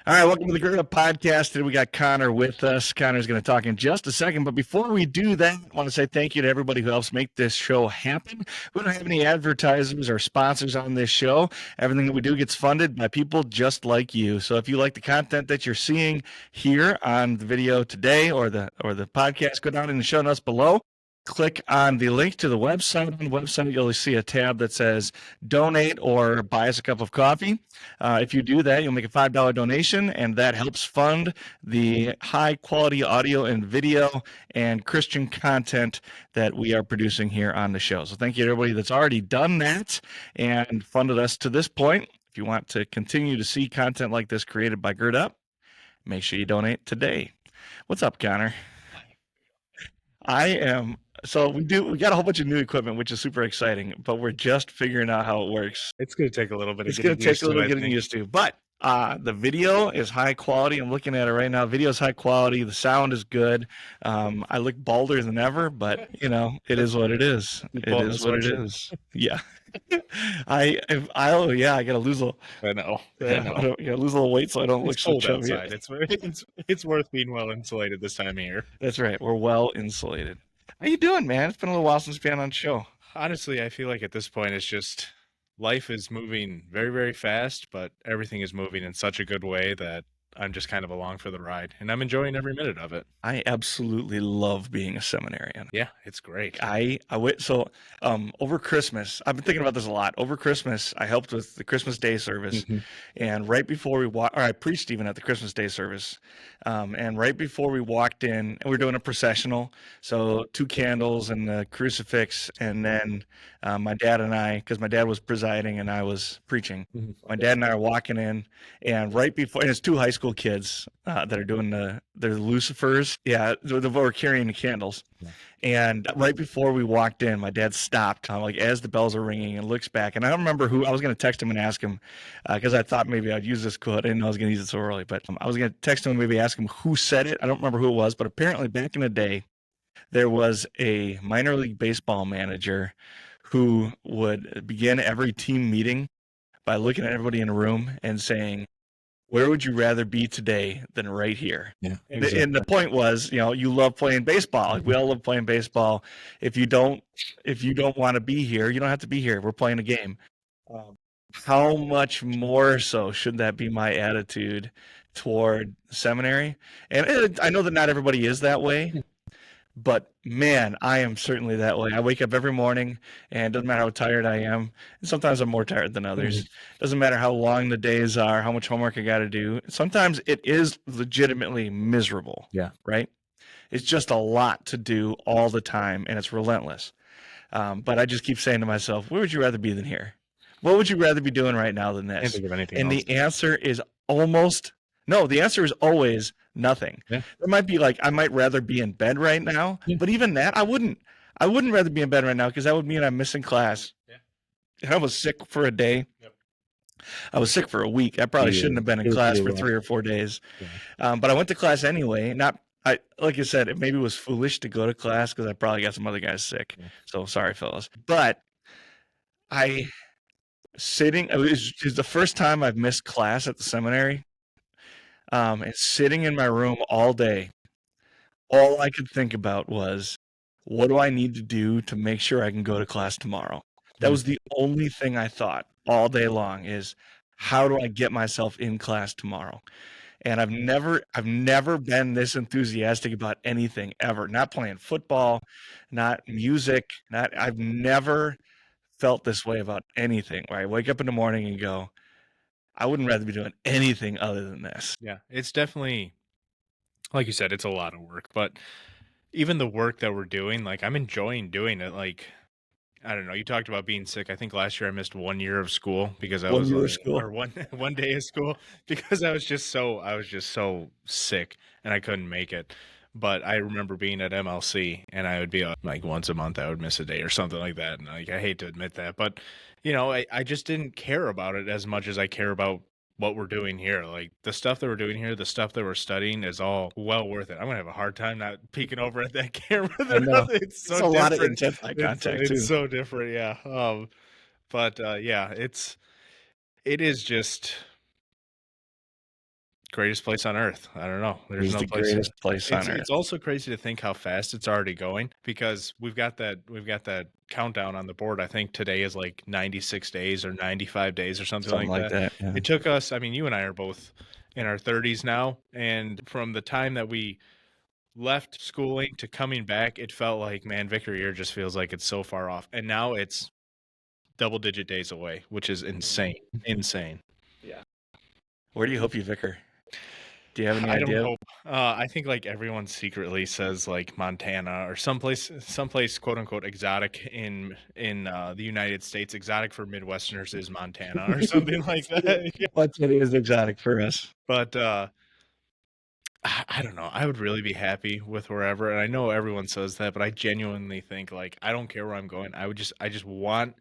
All right, welcome to the Gertrude Podcast. Today we got Connor with us. Connor's going to talk in just a second, but before we do that, I want to say thank you to everybody who helps make this show happen. We don't have any advertisers or sponsors on this show. Everything that we do gets funded by people just like you. So if you like the content that you're seeing here on the video today or the podcast, go down in the show notes below. Click on the link to the website. On the website, you'll see a tab that says donate or buy us a cup of coffee. If you do that, you'll make a $5 donation, and that helps fund the high quality audio and video and Christian content that we are producing here on the show. So thank you to everybody that's already done that and funded us to this point. If you want to continue to see content like this created by Gird Up, make sure you donate today. What's up, Connor? We got a whole bunch of new equipment, which is super exciting, but we're just figuring out how it works. It's going to take a little bit. It's going to take a little getting used to, but the video is high quality. I'm looking at it right now. Video is high quality. The sound is good. I look balder than ever, but it is what it is. It is what it is. Yeah. I got to lose a little. I know. Lose a little weight so I don't look so chubby. It's worth being well insulated this time of year. That's right. We're well insulated. How you doing, man? It's been a little while since we've been on the show. Honestly, I feel like at this point, it's just life is moving very, very fast, but everything is moving in such a good way that I'm just kind of along for the ride, and I'm enjoying every minute of it. I absolutely love being a seminarian. Yeah, it's great. Over Christmas, I've been thinking about this a lot. Over Christmas, I helped with the Christmas Day service, and right before I preached even at the Christmas Day service, and right before we walked in, and we were doing a processional, so 2 candles and the crucifix, and then my dad and I, because my dad was presiding and I was preaching, my dad and I are walking in, and right before, and it's 2 high school kids that are doing they're Lucifers. Yeah, they were carrying the candles. Yeah. And right before we walked in, my dad stopped, as the bells are ringing, and looks back. And I don't remember who. I was going to text him and ask him because I thought maybe I'd use this quote. I didn't know I was going to use it so early, but I was going to text him and maybe ask him who said it. I don't remember who it was, but apparently back in the day, there was a minor league baseball manager who would begin every team meeting by looking at everybody in a room and saying, "Where would you rather be today than right here?" Yeah, exactly. And the point was, you love playing baseball. Like, we all love playing baseball. If you don't want to be here, you don't have to be here. We're playing a game. How much more so should that be my attitude toward seminary? And I know that not everybody is that way. But man, I am certainly that way. I wake up every morning, and it doesn't matter how tired I am. And sometimes I'm more tired than others. It doesn't matter how long the days are, how much homework I got to do. Sometimes it is legitimately miserable. Yeah. Right? It's just a lot to do all the time, and it's relentless. But I just keep saying to myself, where would you rather be than here? What would you rather be doing right now than this? Can't think of anything and else. The answer is always nothing. Yeah. It might be like, I might rather be in bed right now, but even that, I wouldn't rather be in bed right now, because that would mean I'm missing class. Yeah. And I was sick for a day. Yep. I was sick for a week. I probably shouldn't have been in class for 3 or 4 days. Yeah. But I went to class anyway. Like you said, it maybe was foolish to go to class because I probably got some other guys sick. Yeah. So sorry, fellas. But it was the first time I've missed class at the seminary. And sitting in my room all day, all I could think about was, what do I need to do to make sure I can go to class tomorrow? That was the only thing I thought all day long, is how do I get myself in class tomorrow? And I've never been this enthusiastic about anything ever. Not playing football, not music, I've never felt this way about anything. Where I wake up in the morning and go, I wouldn't rather be doing anything other than this. Yeah, it's definitely, like you said, it's a lot of work, but even the work that we're doing, like, I'm enjoying doing it. Like, I don't know, you talked about being sick. I think last year I missed 1 year of school because I was one day of school because I was just so sick and I couldn't make it. But I remember being at MLC, and I would be like once a month I would miss a day or something like that. And like, I hate to admit that, but I just didn't care about it as much as I care about what we're doing here. Like, the stuff that we're doing here, the stuff that we're studying is all well worth it. I'm gonna have a hard time not peeking over at that camera. I know. It's a lot of intense eye contact too. It's so different, yeah. But it is just greatest place on earth. I don't know. There's no the place. greatest place on earth. It's also crazy to think how fast it's already going, because we've got that countdown on the board. I think today is like 96 days or 95 days or something like that. Yeah. It took us, I mean, you and I are both in our 30s now, and from the time that we left schooling to coming back, it felt like, man, victory year just feels like it's so far off. And now it's double-digit days away, which is insane. Yeah. Where do you hope you vicar? Do you have any I idea? don't hope. I think like everyone secretly says like Montana or someplace quote unquote exotic in the United States. Exotic for Midwesterners is Montana or something like that. Montana is exotic for us. But I don't know. I would really be happy with wherever, and I know everyone says that, but I genuinely think like I don't care where I'm going. I just want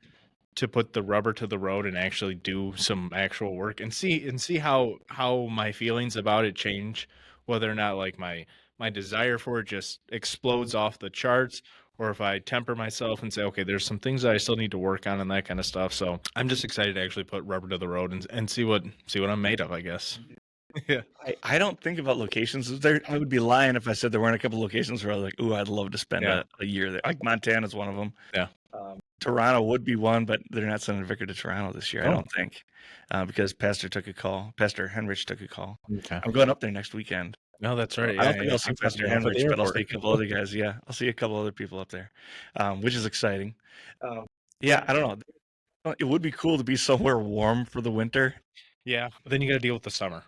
to put the rubber to the road and actually do some actual work and see how my feelings about it change, whether or not like my desire for it just explodes off the charts, or if I temper myself and say, okay, there's some things that I still need to work on and that kind of stuff. So I'm just excited to actually put rubber to the road and see what I'm made of, I guess. Yeah. I don't think about locations. I would be lying if I said there weren't a couple locations where I was like, ooh, I'd love to spend a year there. Like Montana's one of them. Yeah. Toronto would be one, but they're not sending a vicar to Toronto this year, I don't think, because Pastor Henrich took a call. Okay. I'm going up there next weekend. No, that's right. I don't think I'll see Pastor Henrich, but I'll see a couple other guys. Yeah, I'll see a couple other people up there, which is exciting. Yeah, I don't know. It would be cool to be somewhere warm for the winter. Yeah, but then you got to deal with the summer.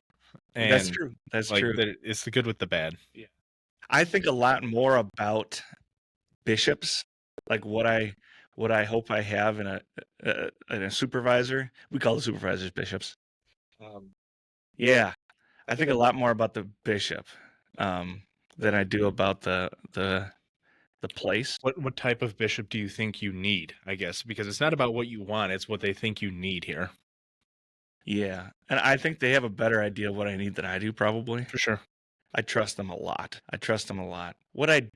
And that's true. That's like, true. It's the good with the bad. Yeah. I think a lot more about bishops, like what I hope I have in a supervisor. We call the supervisors bishops. Yeah, I think a lot more about the bishop than I do about the place. What type of bishop do you think you need? I guess because it's not about what you want; it's what they think you need here. Yeah, and I think they have a better idea of what I need than I do, probably. For sure. I trust them a lot. What I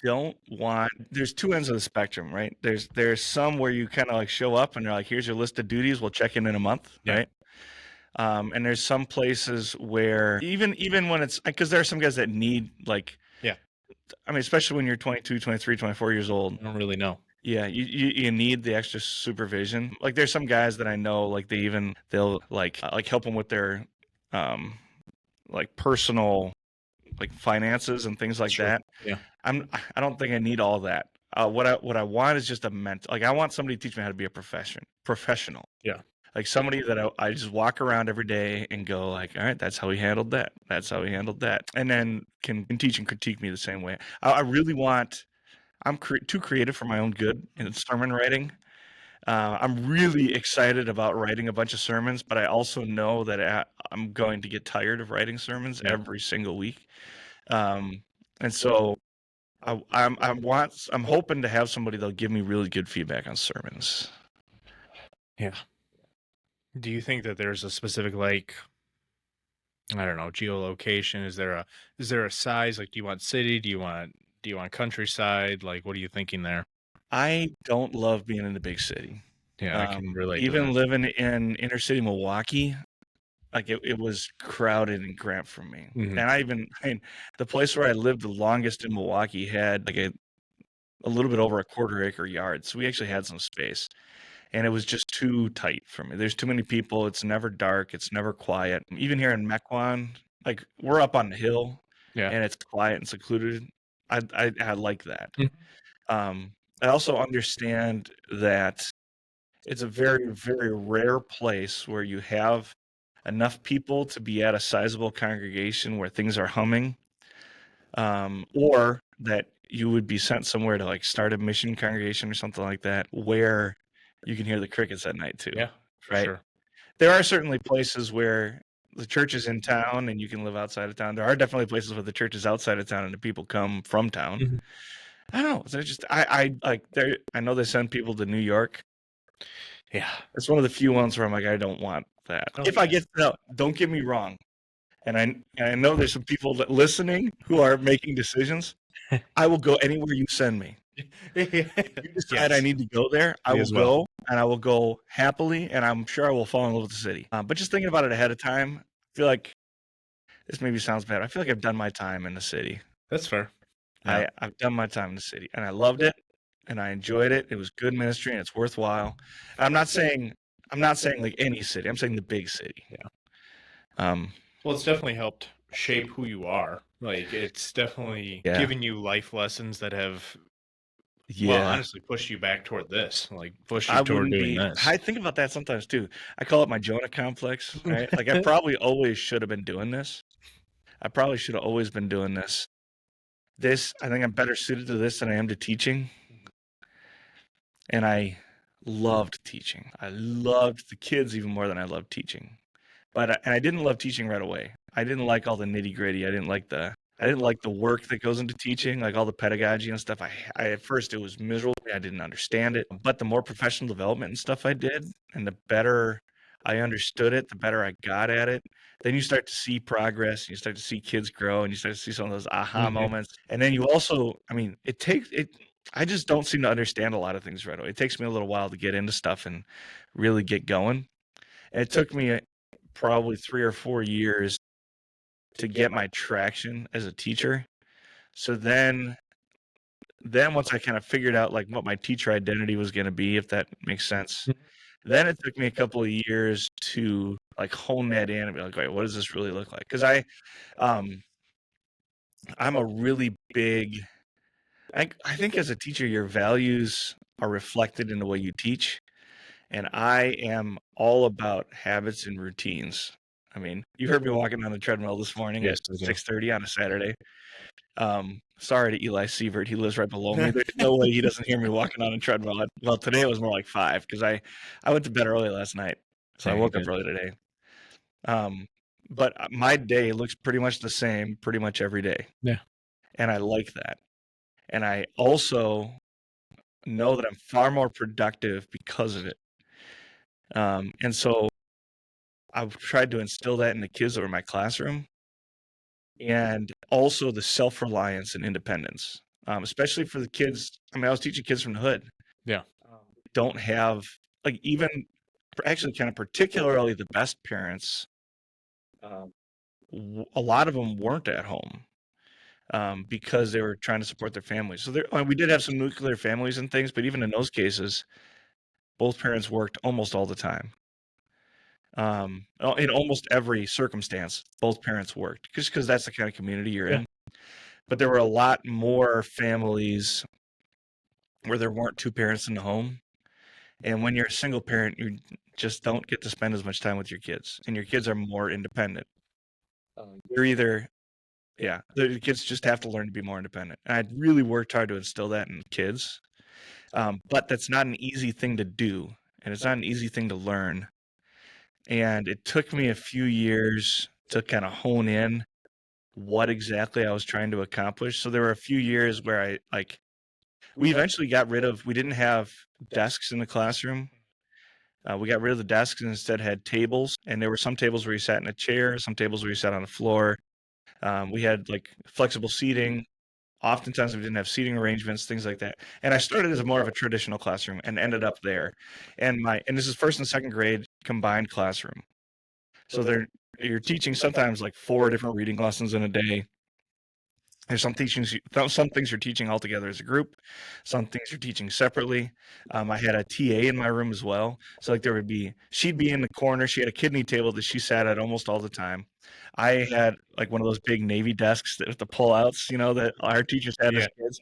don't want, there's two ends of the spectrum, right? There's some where you kind of like show up and they're like, here's your list of duties, we'll check in a month, right? And there's some places where even when it's, because there are some guys that need like, I mean, especially when you're 22, 23, 24 years old. I don't really know. Yeah, you need the extra supervision. Like there's some guys that I know, like they'll like help them with their like personal like finances and things like that. Yeah, I don't think I need all that. What I want is just a like I want somebody to teach me how to be a professional. Yeah, like somebody that I just walk around every day and go like, all right, that's how he handled that. That's how he handled that, and then can teach and critique me the same way. I really want. I'm too creative for my own good in sermon writing. I'm really excited about writing a bunch of sermons, but I also know that I'm going to get tired of writing sermons every single week. And so I'm hoping to have somebody that'll give me really good feedback on sermons. Yeah. Do you think that there's a specific, like, I don't know, geolocation? Is there a size? Like, do you want city? Do you want countryside? Like, what are you thinking there? I don't love being in the big city. Yeah, I can relate. Even living in inner city Milwaukee, like it was crowded and cramped for me. Mm-hmm. And the place where I lived the longest in Milwaukee had like a little bit over a quarter acre yard. So we actually had some space. And it was just too tight for me. There's too many people. It's never dark. It's never quiet. Even here in Mequon, like we're up on the hill, and it's quiet and secluded. I like that. Mm-hmm. I also understand that it's a very, very rare place where you have enough people to be at a sizable congregation where things are humming, or that you would be sent somewhere to like start a mission congregation or something like that where you can hear the crickets at night too. Yeah, right. Sure. There are certainly places where the church is in town and you can live outside of town. There are definitely places where the church is outside of town and the people come from town. Mm-hmm. I don't know. They're just I know they send people to New York. Yeah, it's one of the few ones where I'm like, I don't want that. Don't get me wrong, and I know there's some people that listening who are making decisions. I will go anywhere you send me. If you decide I need to go there, I will go, and I will go happily, and I'm sure I will fall in love with the city. But just thinking about it ahead of time, feel like this maybe sounds bad. I feel like I've done my time in the city. That's fair. Yeah. I've done my time in the city, and I loved it, and I enjoyed it. It was good ministry, and it's worthwhile. I'm not saying like any city. I'm saying the big city. Yeah. Well, it's definitely helped shape who you are. Like, it's definitely given you life lessons that have, well, honestly, pushed you back toward this. Like, pushed you toward doing this. I think about that sometimes too. I call it my Jonah complex, right? Like, I probably always should have been doing this. I probably should have always been doing this. I think I'm better suited to this than I am to teaching. And I loved teaching. I loved the kids even more than I loved teaching. And I didn't love teaching right away. I didn't like all the nitty gritty. I didn't like the work that goes into teaching, like all the pedagogy and stuff. At first it was miserable. I didn't understand it. But the more professional development and stuff I did, and the better I understood it, the better I got at it. Then you start to see progress, and you start to see kids grow, and you start to see some of those aha moments. And then you also, I just don't seem to understand a lot of things right away. It takes me a little while to get into stuff and really get going. And it took me probably 3 or 4 years to get my traction as a teacher. So then once I kind of figured out like what my teacher identity was going to be, if that makes sense, then it took me a couple of years to like hone that in and be like, wait, what does this really look like? Because I'm a really big, I think as a teacher, your values are reflected in the way you teach. And I am all about habits and routines. I mean, you heard me walking on the treadmill this morning at 6:30 on a Saturday. Sorry to Eli Sievert. He lives right below me. There's no way he doesn't hear me walking on a treadmill. Well, today it was more like 5 because I went to bed early last night. So I woke up early today. But my day looks pretty much the same pretty much every day. Yeah. And I like that. And I also know that I'm far more productive because of it. And so I've tried to instill that in the kids that were in my classroom, and also the self-reliance and independence, especially for the kids. I mean, I was teaching kids from the hood. Yeah. Don't have, like, even actually kind of particularly the best parents, a lot of them weren't at home because they were trying to support their families. So we did have some nuclear families and things, but even in those cases, both parents worked almost all the time. In almost every circumstance, both parents worked just because that's the kind of community you're in. But there were a lot more families where there weren't two parents in the home. And when you're a single parent, you just don't get to spend as much time with your kids, and your kids are more independent. The kids just have to learn to be more independent. And I'd really worked hard to instill that in kids. But that's not an easy thing to do, and it's not an easy thing to learn. And it took me a few years to kind of hone in what exactly I was trying to accomplish. So there were a few years where we eventually got rid of, we didn't have desks in the classroom. We got rid of the desks and instead had tables. And there were some tables where you sat in a chair, some tables where you sat on the floor. We had like flexible seating. Oftentimes we didn't have seating arrangements, things like that. And I started as more of a traditional classroom and ended up there. And this is first and second grade combined classroom. So you're teaching sometimes like 4 different reading lessons in a day. There's some things you're teaching all together as a group. Some things you're teaching separately. I had a TA in my room as well. So like she'd be in the corner. She had a kidney table that she sat at almost all the time. I had like one of those big Navy desks with the pull-outs, that our teachers had as kids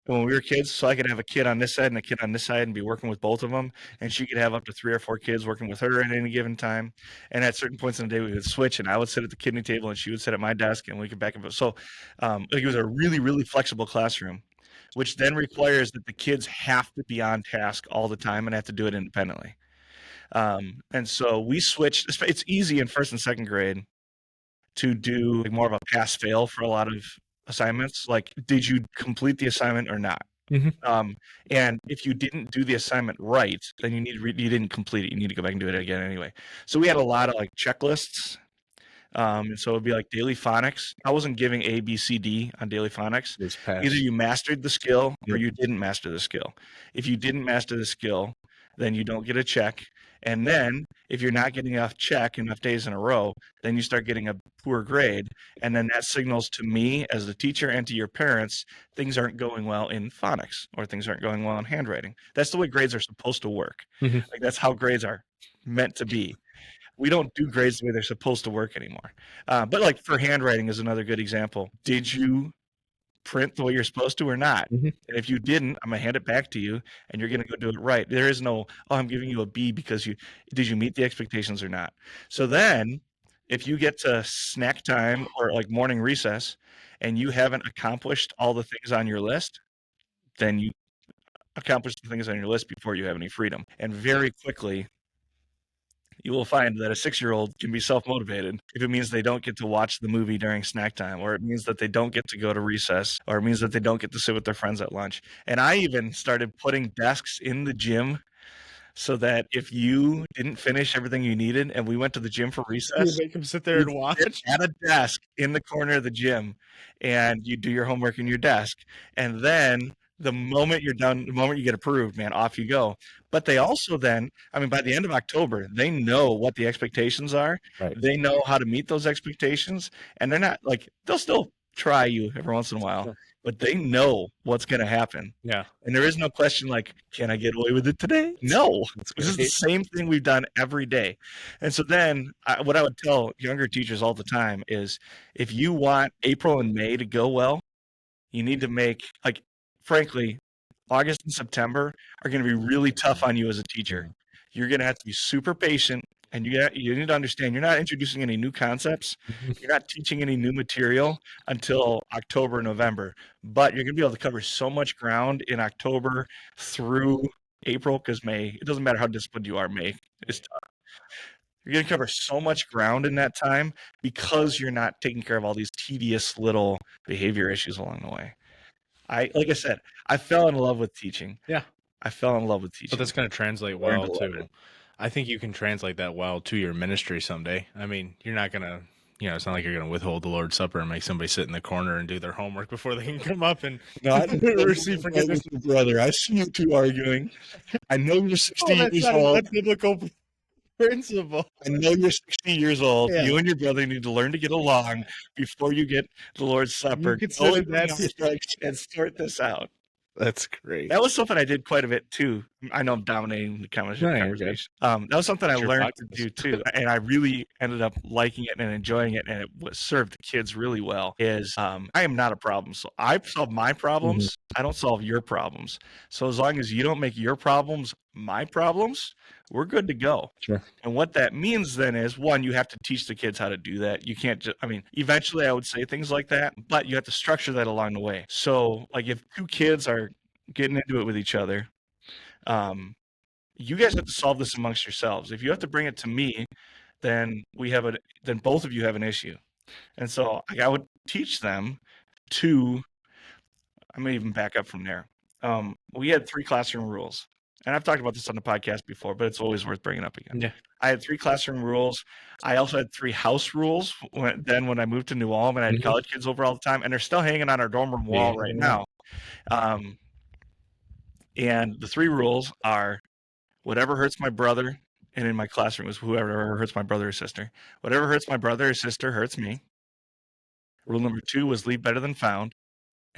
when we were kids. So I could have a kid on this side and a kid on this side and be working with both of them. And she could have up to 3 or 4 kids working with her at any given time. And at certain points in the day, we would switch, and I would sit at the kidney table and she would sit at my desk, and we could back and forth. So it was a really, really flexible classroom, which then requires that the kids have to be on task all the time and have to do it independently. And so we switched. It's easy in first and second grade to do like more of a pass-fail for a lot of assignments. Like, did you complete the assignment or not? And if you didn't do the assignment right, then you didn't complete it. You need to go back and do it again anyway. So we had a lot of like checklists. And so it'd be like daily phonics. I wasn't giving A, B, C, D on daily phonics. Either you mastered the skill or you didn't master the skill. If you didn't master the skill, then you don't get a check. And then if you're not getting enough days in a row, then you start getting a poor grade. And then that signals to me as the teacher and to your parents, things aren't going well in phonics or things aren't going well in handwriting. That's the way grades are supposed to work. Like that's how grades are meant to be. We don't do grades the way they're supposed to work anymore. But like for handwriting is another good example. Did you print the way you're supposed to or not? And if you didn't, I'm gonna hand it back to you and you're gonna go do it right. There is no, oh, I'm giving you a B because did you meet the expectations or not? So then if you get to snack time or like morning recess and you haven't accomplished all the things on your list, then you accomplish the things on your list before you have any freedom. And very quickly you will find that a 6-year-old can be self-motivated if it means they don't get to watch the movie during snack time, or it means that they don't get to go to recess, or it means that they don't get to sit with their friends at lunch. And I even started putting desks in the gym so that if you didn't finish everything you needed and we went to the gym for recess, you make them sit there and watch at a desk in the corner of the gym and you do your homework in your desk. And then the moment you're done, the moment you get approved, man, off you go. But they also then, I mean, by the end of October, they know what the expectations are. Right. They know how to meet those expectations. And they're not like, they'll still try you every once in a while, but they know what's going to happen. Yeah. And there is no question like, can I get away with it today? No. This is the same thing we've done every day. And so then what I would tell younger teachers all the time is if you want April and May to go well, you need to make, like, frankly, August and September are going to be really tough on you as a teacher. You're going to have to be super patient, and you need to understand you're not introducing any new concepts. You're not teaching any new material until October, November. But you're going to be able to cover so much ground in October through April, because May, it doesn't matter how disciplined you are, May is tough. You're going to cover so much ground in that time because you're not taking care of all these tedious little behavior issues along the way. Like I said, I fell in love with teaching. Yeah. I fell in love with teaching. But that's going to translate well to, I think you can translate that well to your ministry someday. I mean, you're not going to, it's not like you're going to withhold the Lord's Supper and make somebody sit in the corner and do their homework before they can come up and receive forgiveness. Brother, I see you two arguing. I know you're 60 years old. That's biblical principle. I know you're 60 years old. Yeah. You and your brother need to learn to get along before you get the Lord's Supper. You could sit in that and sort this out. That's great. That was something I did quite a bit too. I know I'm dominating the conversation. That was something I learned to do too, and I really ended up liking it and enjoying it, and it served the kids really well. I am not a problem, so I solve my problems. I don't solve your problems. So as long as you don't make your problems my problems, we're good to go. Sure. And what that means then is, one, you have to teach the kids how to do that. You can't just, eventually I would say things like that, but you have to structure that along the way. So like if two kids are getting into it with each other, you guys have to solve this amongst yourselves. If you have to bring it to me, then then both of you have an issue. And so I would teach them to, I'm going to even back up from there. We had 3 classroom rules. And I've talked about this on the podcast before, but it's always worth bringing up again. Yeah. I had 3 classroom rules. I also had 3 house rules when I moved to New Ulm, and I had college kids over all the time, and they're still hanging on our dorm room wall right now. And the 3 rules are whatever hurts my brother, and in my classroom was whoever hurts my brother or sister. Whatever hurts my brother or sister hurts me. Rule number 2 was leave better than found.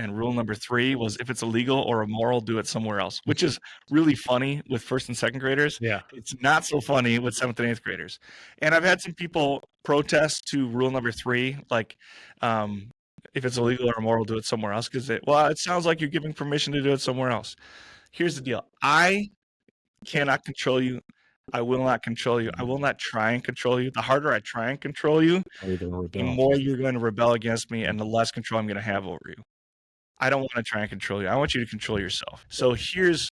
And rule number 3 was if it's illegal or immoral, do it somewhere else, which is really funny with 1st and 2nd graders. Yeah. It's not so funny with 7th and 8th graders. And I've had some people protest to rule number 3, like if it's illegal or immoral, do it somewhere else, because it sounds like you're giving permission to do it somewhere else. Here's the deal. I cannot control you. I will not control you. I will not try and control you. The harder I try and control you, the more you're going to rebel against me and the less control I'm going to have over you. I don't want to try and control you. I want you to control yourself. So here's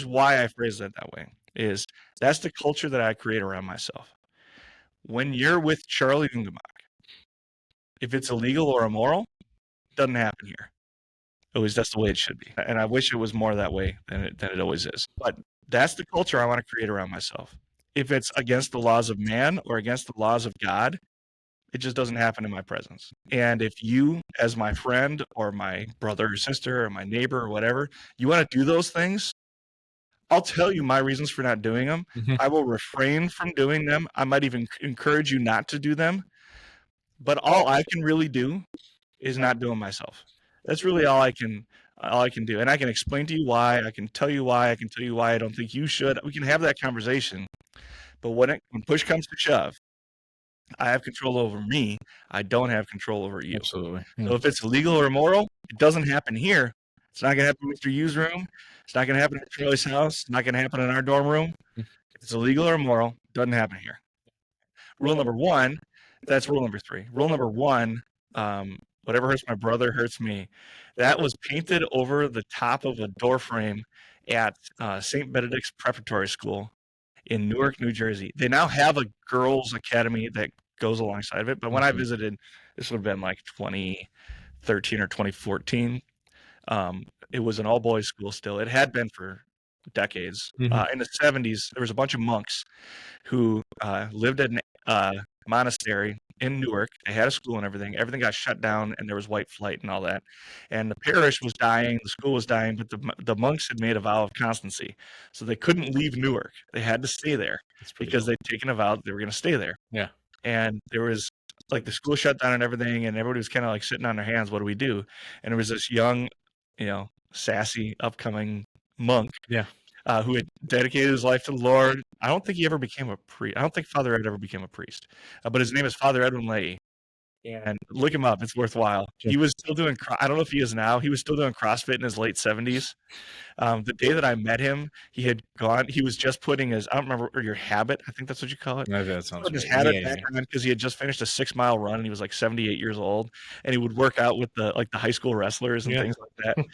why I phrase it that way, is that's the culture that I create around myself. When you're with Charlie Ungemach, if it's illegal or immoral, it doesn't happen here. At least that's the way it should be. And I wish it was more that way than it always is. But that's the culture I want to create around myself. If it's against the laws of man or against the laws of God, it just doesn't happen in my presence. And if you, as my friend or my brother or sister or my neighbor or whatever, you want to do those things, I'll tell you my reasons for not doing them. Mhm. I will refrain from doing them. I might even encourage you not to do them. But all I can really do is not do them myself. That's really all I can do. And I can explain to you why. I can tell you why. I can tell you why I don't think you should. We can have that conversation. But when push comes to shove, I have control over me. I don't have control over you. Absolutely. So if it's illegal or immoral, it doesn't happen here. It's not going to happen in Mr. U's room. It's not going to happen at Charlie's house. It's not going to happen in our dorm room. If it's illegal or immoral, it doesn't happen here. Rule number one, that's rule number 3. Rule number 1, whatever hurts my brother hurts me. That was painted over the top of a door frame at St. Benedict's Preparatory School in Newark, New Jersey. They now have a girls' academy that goes alongside of it. But when I visited, this would have been like 2013 or 2014. It was an all-boys school still. It had been for decades. In the 70s, there was a bunch of monks who lived at a monastery in Newark. They had a school and everything. Everything got shut down, and there was white flight and all that. And the parish was dying, the school was dying, but the monks had made a vow of constancy. So they couldn't leave Newark. They had to stay there because they'd taken a vow that they were going to stay there. Yeah. And there was like the school shut down and everything, and everybody was kind of like sitting on their hands. What do we do? And there was this young, sassy, upcoming monk. Yeah. Who had dedicated his life to the Lord. I don't think he ever became a priest. I don't think Father Ed ever became a priest. But his name is Father Edwin Leahy. And look him up. It's worthwhile. He was still doing, I don't know if he is now. He was still doing CrossFit in his late 70s. The day that I met him, he was just putting his, I don't remember, your habit. I think that's what you call it. No, that sounds his right. habit back on because he had just finished a 6-mile run and he was like 78 years old. And he would work out with the high school wrestlers and things like that.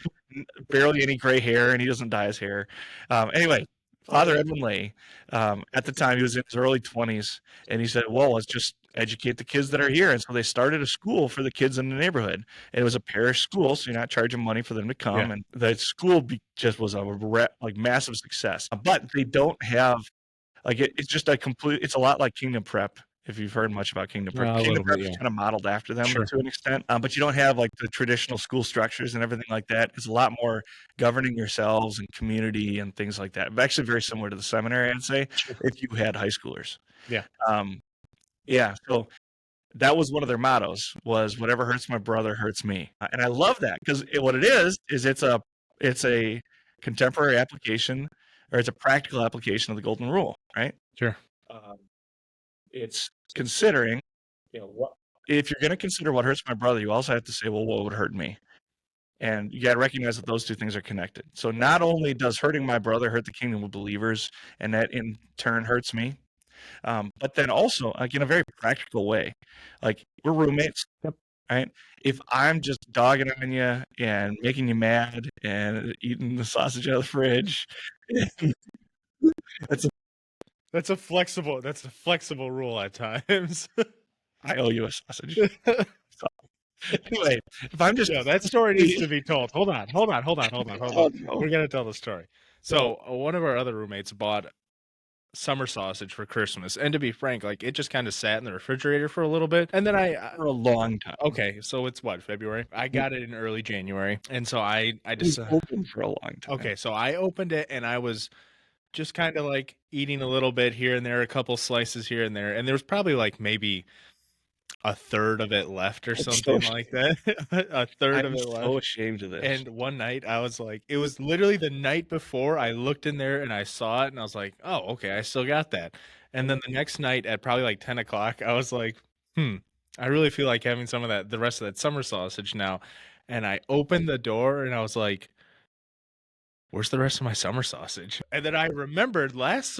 Barely any gray hair, and he doesn't dye his hair. Anyway, Father Edwin Leahy, at the time, he was in his early 20s, and he said, well, let's just educate the kids that are here. And so they started a school for the kids in the neighborhood. And it was a parish school, so you're not charging money for them to come. Yeah. And the school just was a massive success. But they don't have, it's just it's a lot like Kingdom Prep. If you've heard much about Kingdom Prep, Kingdom Prep is kind of modeled after them to an extent, but you don't have like the traditional school structures and everything like that. It's a lot more governing yourselves and community and things like that. Actually, very similar to the seminary, I'd say, if you had high schoolers. Yeah. So that was one of their mottos: was whatever hurts my brother hurts me, and I love that because what it is it's a contemporary application, or it's a practical application of the Golden Rule, right? Sure. It's considering, if you're going to consider what hurts my brother, you also have to say, well, what would hurt me? And you got to recognize that those two things are connected. So not only does hurting my brother hurt the kingdom of believers, and that in turn hurts me, but then also, in a very practical way, we're roommates, right? If I'm just dogging on you and making you mad and eating the sausage out of the fridge, That's a flexible rule at times. I owe you a sausage. Anyway, if I'm just that story needs to be told. Hold on. We're gonna tell the story. So one of our other roommates bought summer sausage for Christmas, and to be frank, it just kind of sat in the refrigerator for a little bit, and then for a long time. Okay, so it's what, February? I got it in early January, and so I just opened for a long time. Okay, so I opened it, and I was just kind of eating a little bit here and there, a couple slices here and there, and there was probably maybe a third of it left or something like that. A third of it left. I'm so ashamed of this. And one night I was it was literally the night before, I looked in there and I saw it and I was like, oh, okay, I still got that. And then the next night at probably 10 o'clock, I was like, I really feel like having some of the rest of that summer sausage now. And I opened the door and I was like, where's the rest of my summer sausage? And then I remembered last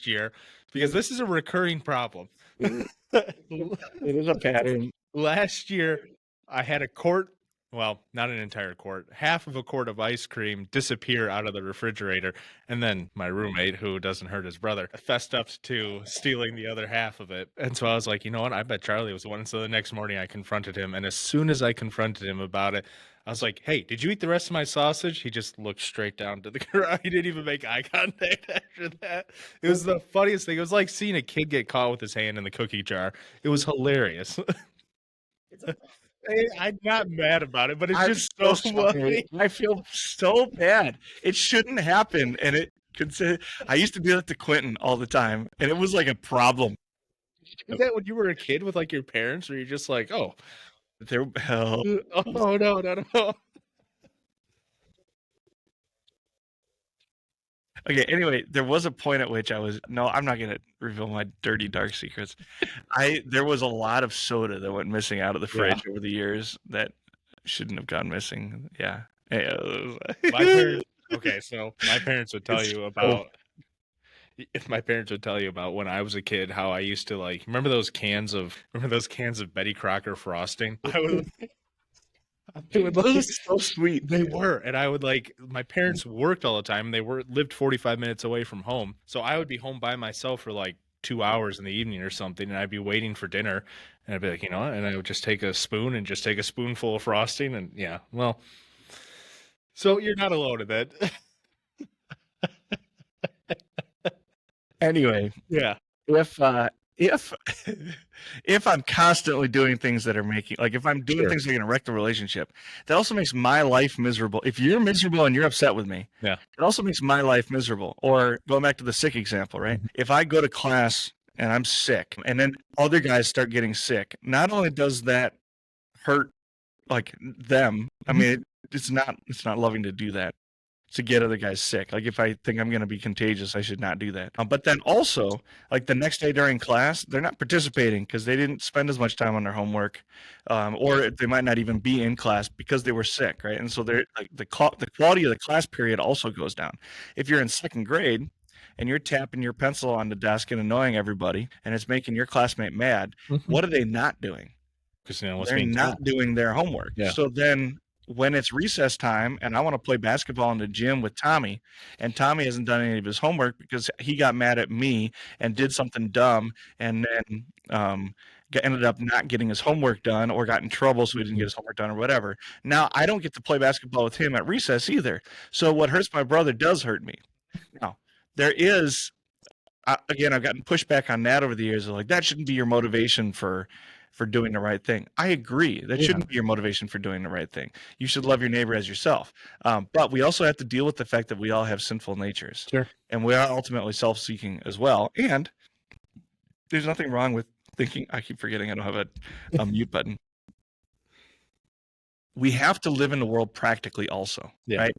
year, because this is a recurring problem. It is a pattern. Last year, I had a quart, well, not an entire quart, half of a quart of ice cream disappear out of the refrigerator. And then my roommate, who doesn't hurt his brother, fessed up to stealing the other half of it. And so I was like, you know what? I bet Charlie was the one. So the next morning I confronted him. And as soon as I confronted him about it, I was like, hey, did you eat the rest of my sausage? He just looked straight down to the ground. He didn't even make eye contact after that. It was the funniest thing. It was like seeing a kid get caught with his hand in the cookie jar. It was hilarious. I'm not mad about it, but it's just so funny. I feel so bad. It shouldn't happen. And I used to do that to Quentin all the time, and it was like a problem. Is that when you were a kid with like your parents, or you're just like, oh, Hell. Oh no. Okay, anyway, there was a point at which I'm not gonna reveal my dirty dark secrets. There was a lot of soda that went missing out of the fridge over the years that shouldn't have gone missing. Yeah. My parents, okay, so my parents would tell you about when I was a kid how I used to like remember those cans of Betty Crocker frosting. Those are so sweet. They were, and I would like my parents worked all the time. They lived 45 minutes away from home, so I would be home by myself for like 2 hours in the evening or something, and I'd be waiting for dinner, and I'd be like, and I would just take a spoon and just take a spoonful of frosting, and yeah, well, so you're not alone in that. Anyway, yeah, if I'm constantly doing things that are if I'm doing things that are going to wreck the relationship, that also makes my life miserable. If you're miserable and you're upset with me, it also makes my life miserable. Or going back to the sick example, right? If I go to class and I'm sick, and then other guys start getting sick, not only does that hurt like them, I mean, it's not loving to do that, to get other guys sick. Like if I think I'm going to be contagious, I should not do that. But then also, like the next day during class, they're not participating because they didn't spend as much time on their homework, or they might not even be in class because they were sick, right? And so they're like the quality of the class period also goes down. If you're in second grade and you're tapping your pencil on the desk and annoying everybody, and it's making your classmate mad, what are they not doing? Because they're not doing their homework. So then when it's recess time and I want to play basketball in the gym with Tommy, and Tommy hasn't done any of his homework because he got mad at me and did something dumb, and then ended up not getting his homework done or got in trouble so he didn't get his homework done or whatever. Now I don't get to play basketball with him at recess either. So what hurts my brother does hurt me. Now there is, again, I've gotten pushback on that over the years. Like, that shouldn't be your motivation for doing the right thing. I agree. That shouldn't be your motivation for doing the right thing. You should love your neighbor as yourself. But we also have to deal with the fact that we all have sinful natures. And we are ultimately self-seeking as well. And there's nothing wrong with thinking, I keep forgetting I don't have a mute button. We have to live in the world practically also, right?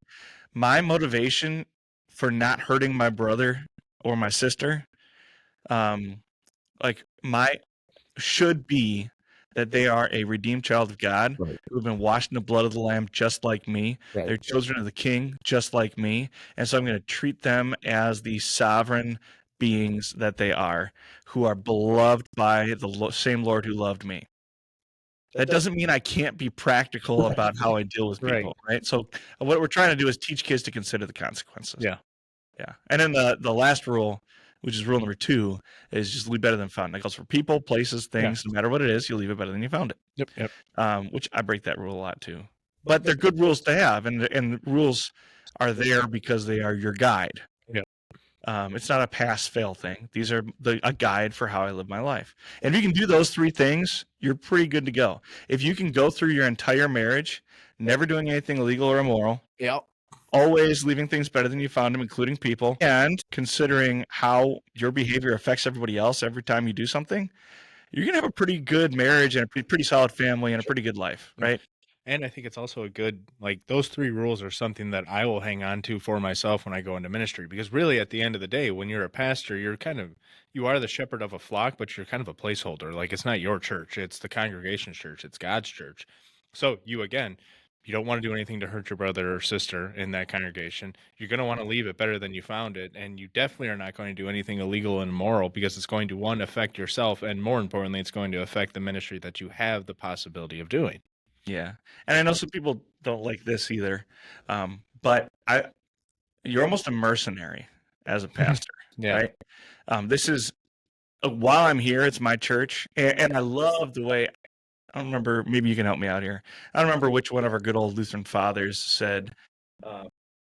My motivation for not hurting my brother or my sister, should be that they are a redeemed child of God who have been washed in the blood of the Lamb just like me. They're children of the King just like me. And so I'm going to treat them as the sovereign beings that they are, who are beloved by the same Lord who loved me. That doesn't mean I can't be practical about how I deal with people, right? So what we're trying to do is teach kids to consider the consequences. Yeah. And then the last rule, which is rule number 2, is just leave better than found. That goes for people, places, things. No matter what it is, you leave it better than you found it. Which I break that rule a lot too. But they're good rules to have, and the rules are there because they are your guide. It's not a pass-fail thing. These are a guide for how I live my life. And if you can do those 3 things, you're pretty good to go. If you can go through your entire marriage, never doing anything illegal or immoral, always leaving things better than you found them, including people, and considering how your behavior affects everybody else every time you do something, you're going to have a pretty good marriage and a pretty solid family and a pretty good life, right? And I think it's also a good, like, those 3 rules are something that I will hang on to for myself when I go into ministry, because really at the end of the day, when you're a pastor, you are the shepherd of a flock, but you're kind of a placeholder. Like, it's not your church, it's the congregation's church, it's God's church. So you don't want to do anything to hurt your brother or sister in that congregation. You're going to want to leave it better than you found it. And you definitely are not going to do anything illegal and immoral, because it's going to, 1, affect yourself. And more importantly, it's going to affect the ministry that you have the possibility of doing. Yeah. And I know some people don't like this either. But you're almost a mercenary as a pastor, right? This is, while I'm here, it's my church. And I love the way, I don't remember, maybe you can help me out here. I don't remember which one of our good old Lutheran fathers said,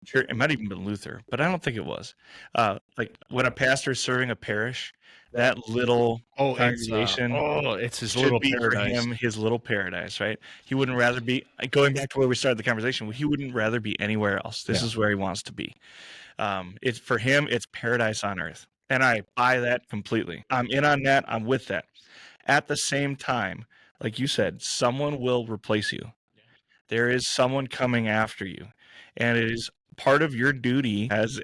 Sure, it might even been Luther, but I don't think it was. Like when a pastor is serving a parish, that little congregation it's his should little be paradise. for him his little paradise, right? He wouldn't rather be, going back to where we started the conversation, he wouldn't rather be anywhere else. This is where he wants to be. It's for him, it's paradise on earth. And I buy that completely. I'm in on that. I'm with that. At the same time, like you said, someone will replace you. There is someone coming after you. And it is part of your duty as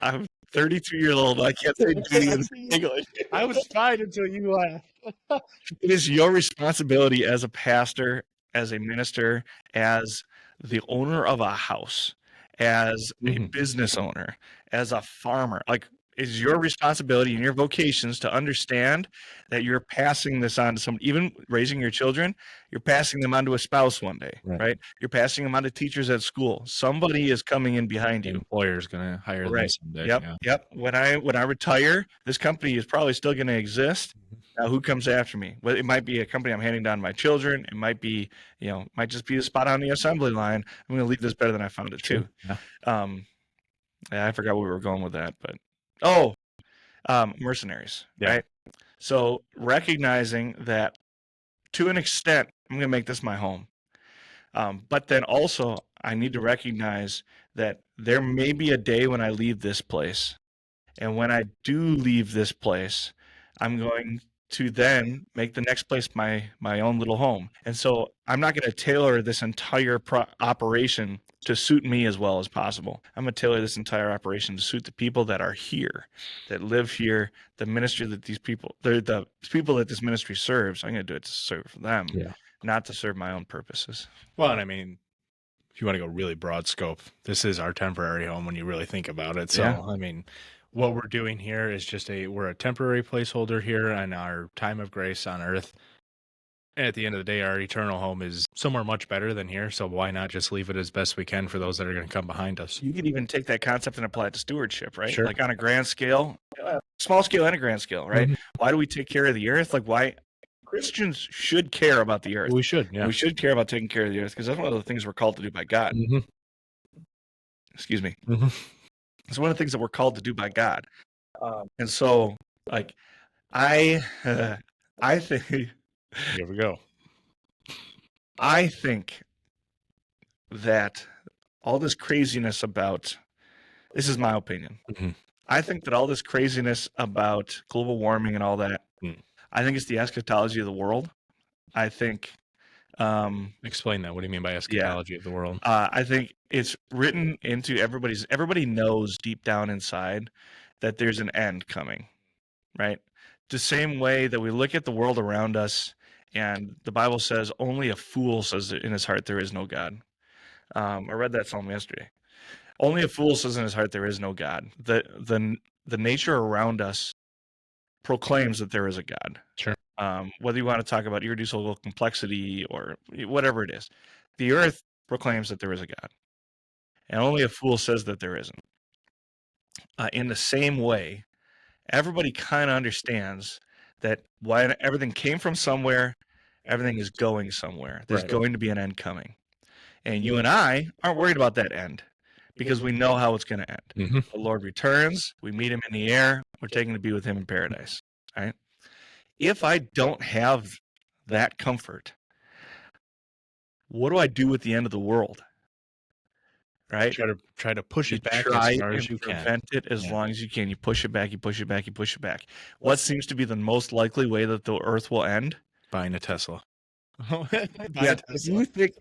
I'm 32 years old. I can't say duty in English. I was fine until you laughed. It is your responsibility as a pastor, as a minister, as the owner of a house, as a business owner, as a farmer. Like, it's your responsibility and your vocations to understand that you're passing this on to someone. Even raising your children, you're passing them on to a spouse one day, right? You're passing them on to teachers at school. Somebody is coming in behind you. The employer's going to hire them someday. Yep. When I retire, this company is probably still going to exist. Now, who comes after me? Well, it might be a company I'm handing down to my children. It might be, might just be a spot on the assembly line. I'm going to leave this better than I found it too. Yeah, I forgot where we were going with that, but mercenaries, right? So recognizing that to an extent, I'm going to make this my home. But then also I need to recognize that there may be a day when I leave this place. And when I do leave this place, I'm going to then make the next place my own little home. And so I'm not going to tailor this entire operation to suit me as well as possible. I'm going to tailor this entire operation to suit the people that are here, that live here, the ministry that the people that this ministry serves. I'm going to do it to serve them, not to serve my own purposes. Well, and I mean, if you want to go really broad scope, this is our temporary home when you really think about it. So, I mean, what we're doing here is just we're a temporary placeholder here on our time of grace on earth. And at the end of the day, our eternal home is somewhere much better than here. So why not just leave it as best we can for those that are going to come behind us? You can even take that concept and apply it to stewardship, right? Sure. Like on a grand scale, small scale and a grand scale, right? Why do we take care of the earth? Like why Christians should care about the earth. We should, yeah. We should care about taking care of the earth because that's one of the things we're called to do by God. Excuse me. It's one of the things that we're called to do by God. And so, like, I think... Here we go. I think that all this craziness about... This is my opinion. I think that all this craziness about global warming and all that, I think it's the eschatology of the world. I think... Explain that. What do you mean by eschatology of the world? I think it's written into everybody knows deep down inside that there's an end coming, right? The same way that we look at the world around us and the Bible says only a fool says in his heart there is no God. I read that psalm yesterday. Only a fool says in his heart there is no God. The nature around us proclaims that there is a God. Sure. Whether you want to talk about irreducible complexity or whatever it is, the earth proclaims that there is a God. And only a fool says that there isn't. In the same way, everybody kind of understands that when everything came from somewhere, everything is going somewhere. There's going to be an end coming. And you and I aren't worried about that end because we know how it's going to end. The Lord returns, we meet him in the air, we're taken to be with him in paradise. Right? If I don't have that comfort, what do I do with the end of the world? Right? Try to push it back as far as you can. Prevent it as long as you can. You push it back, you push it back, you push it back. What seems to be the most likely way that the earth will end? Buying a Tesla. You think...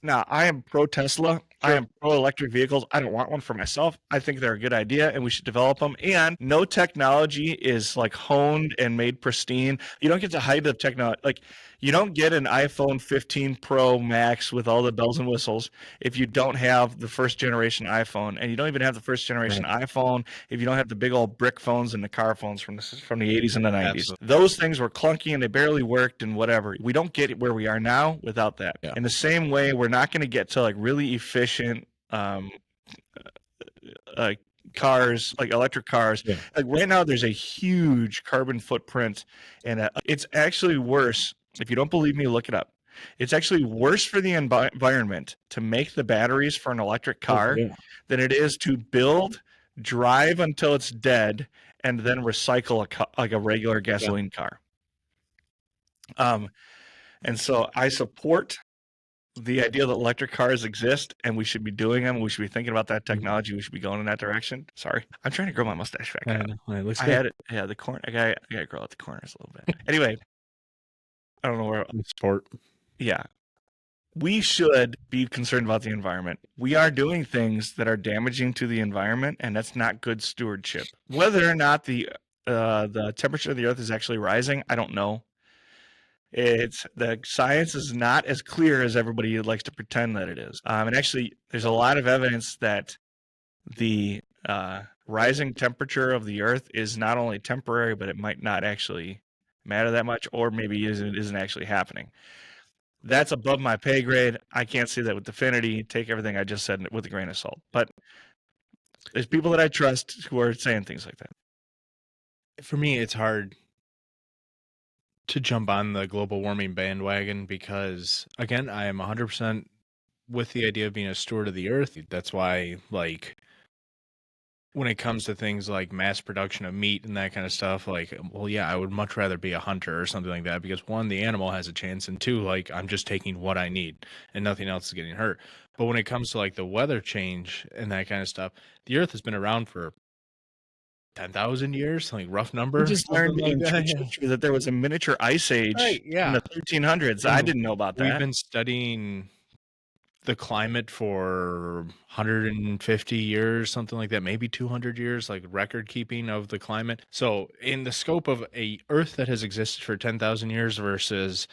Now, I am pro-Tesla. Sure. I am pro-electric vehicles. I don't want one for myself. I think they're a good idea, and we should develop them. And no technology is, like, honed and made pristine. You don't get the height of technology. Like, you don't get an iPhone 15 Pro Max with all the bells and whistles if you don't have the first-generation iPhone. And you don't even have the first-generation iPhone if you don't have the big old brick phones and the car phones from the 80s and the 90s. Absolutely. Those things were clunky, and they barely worked and whatever. We don't get where we are now without that. Yeah. In the same way, we're not going to get to, like, really efficient cars, like electric cars. Yeah. Like right now, there's a huge carbon footprint, and it's actually worse. If you don't believe me, look it up. It's actually worse for the environment to make the batteries for an electric car than it is to build, drive until it's dead, and then recycle like a regular gasoline car. And so I support the idea that electric cars exist and we should be doing them. We should be thinking about that technology. We should be going in that direction. Sorry, I'm trying to grow my mustache back out. It looks I good. had it. Yeah, the corner. I got to grow out the corners a little bit. Anyway, I don't know where. Sport. Yeah. We should be concerned about the environment. We are doing things that are damaging to the environment, and that's not good stewardship. Whether or not the temperature of the earth is actually rising, I don't know. The science is not as clear as everybody likes to pretend that it is. And actually, there's a lot of evidence that the rising temperature of the earth is not only temporary, but it might not actually matter that much, or maybe isn't actually happening. That's above my pay grade. I can't say that with definity. Take everything I just said with a grain of salt. But there's people that I trust who are saying things like that. For me, it's hard to jump on the global warming bandwagon because, again, I am 100% with the idea of being a steward of the earth. That's why, like, when it comes to things like mass production of meat and that kind of stuff, like, well, yeah, I would much rather be a hunter or something like that because, one, the animal has a chance, and two, like, I'm just taking what I need and nothing else is getting hurt. But when it comes to, like, the weather change and that kind of stuff, the earth has been around for 10,000 years, like rough number. We just learned in history that there was a miniature ice age in the 1300s. I didn't know about that. We've been studying the climate for 150 years, something like that, maybe 200 years, like record keeping of the climate. So in the scope of a Earth that has existed for 10,000 years versus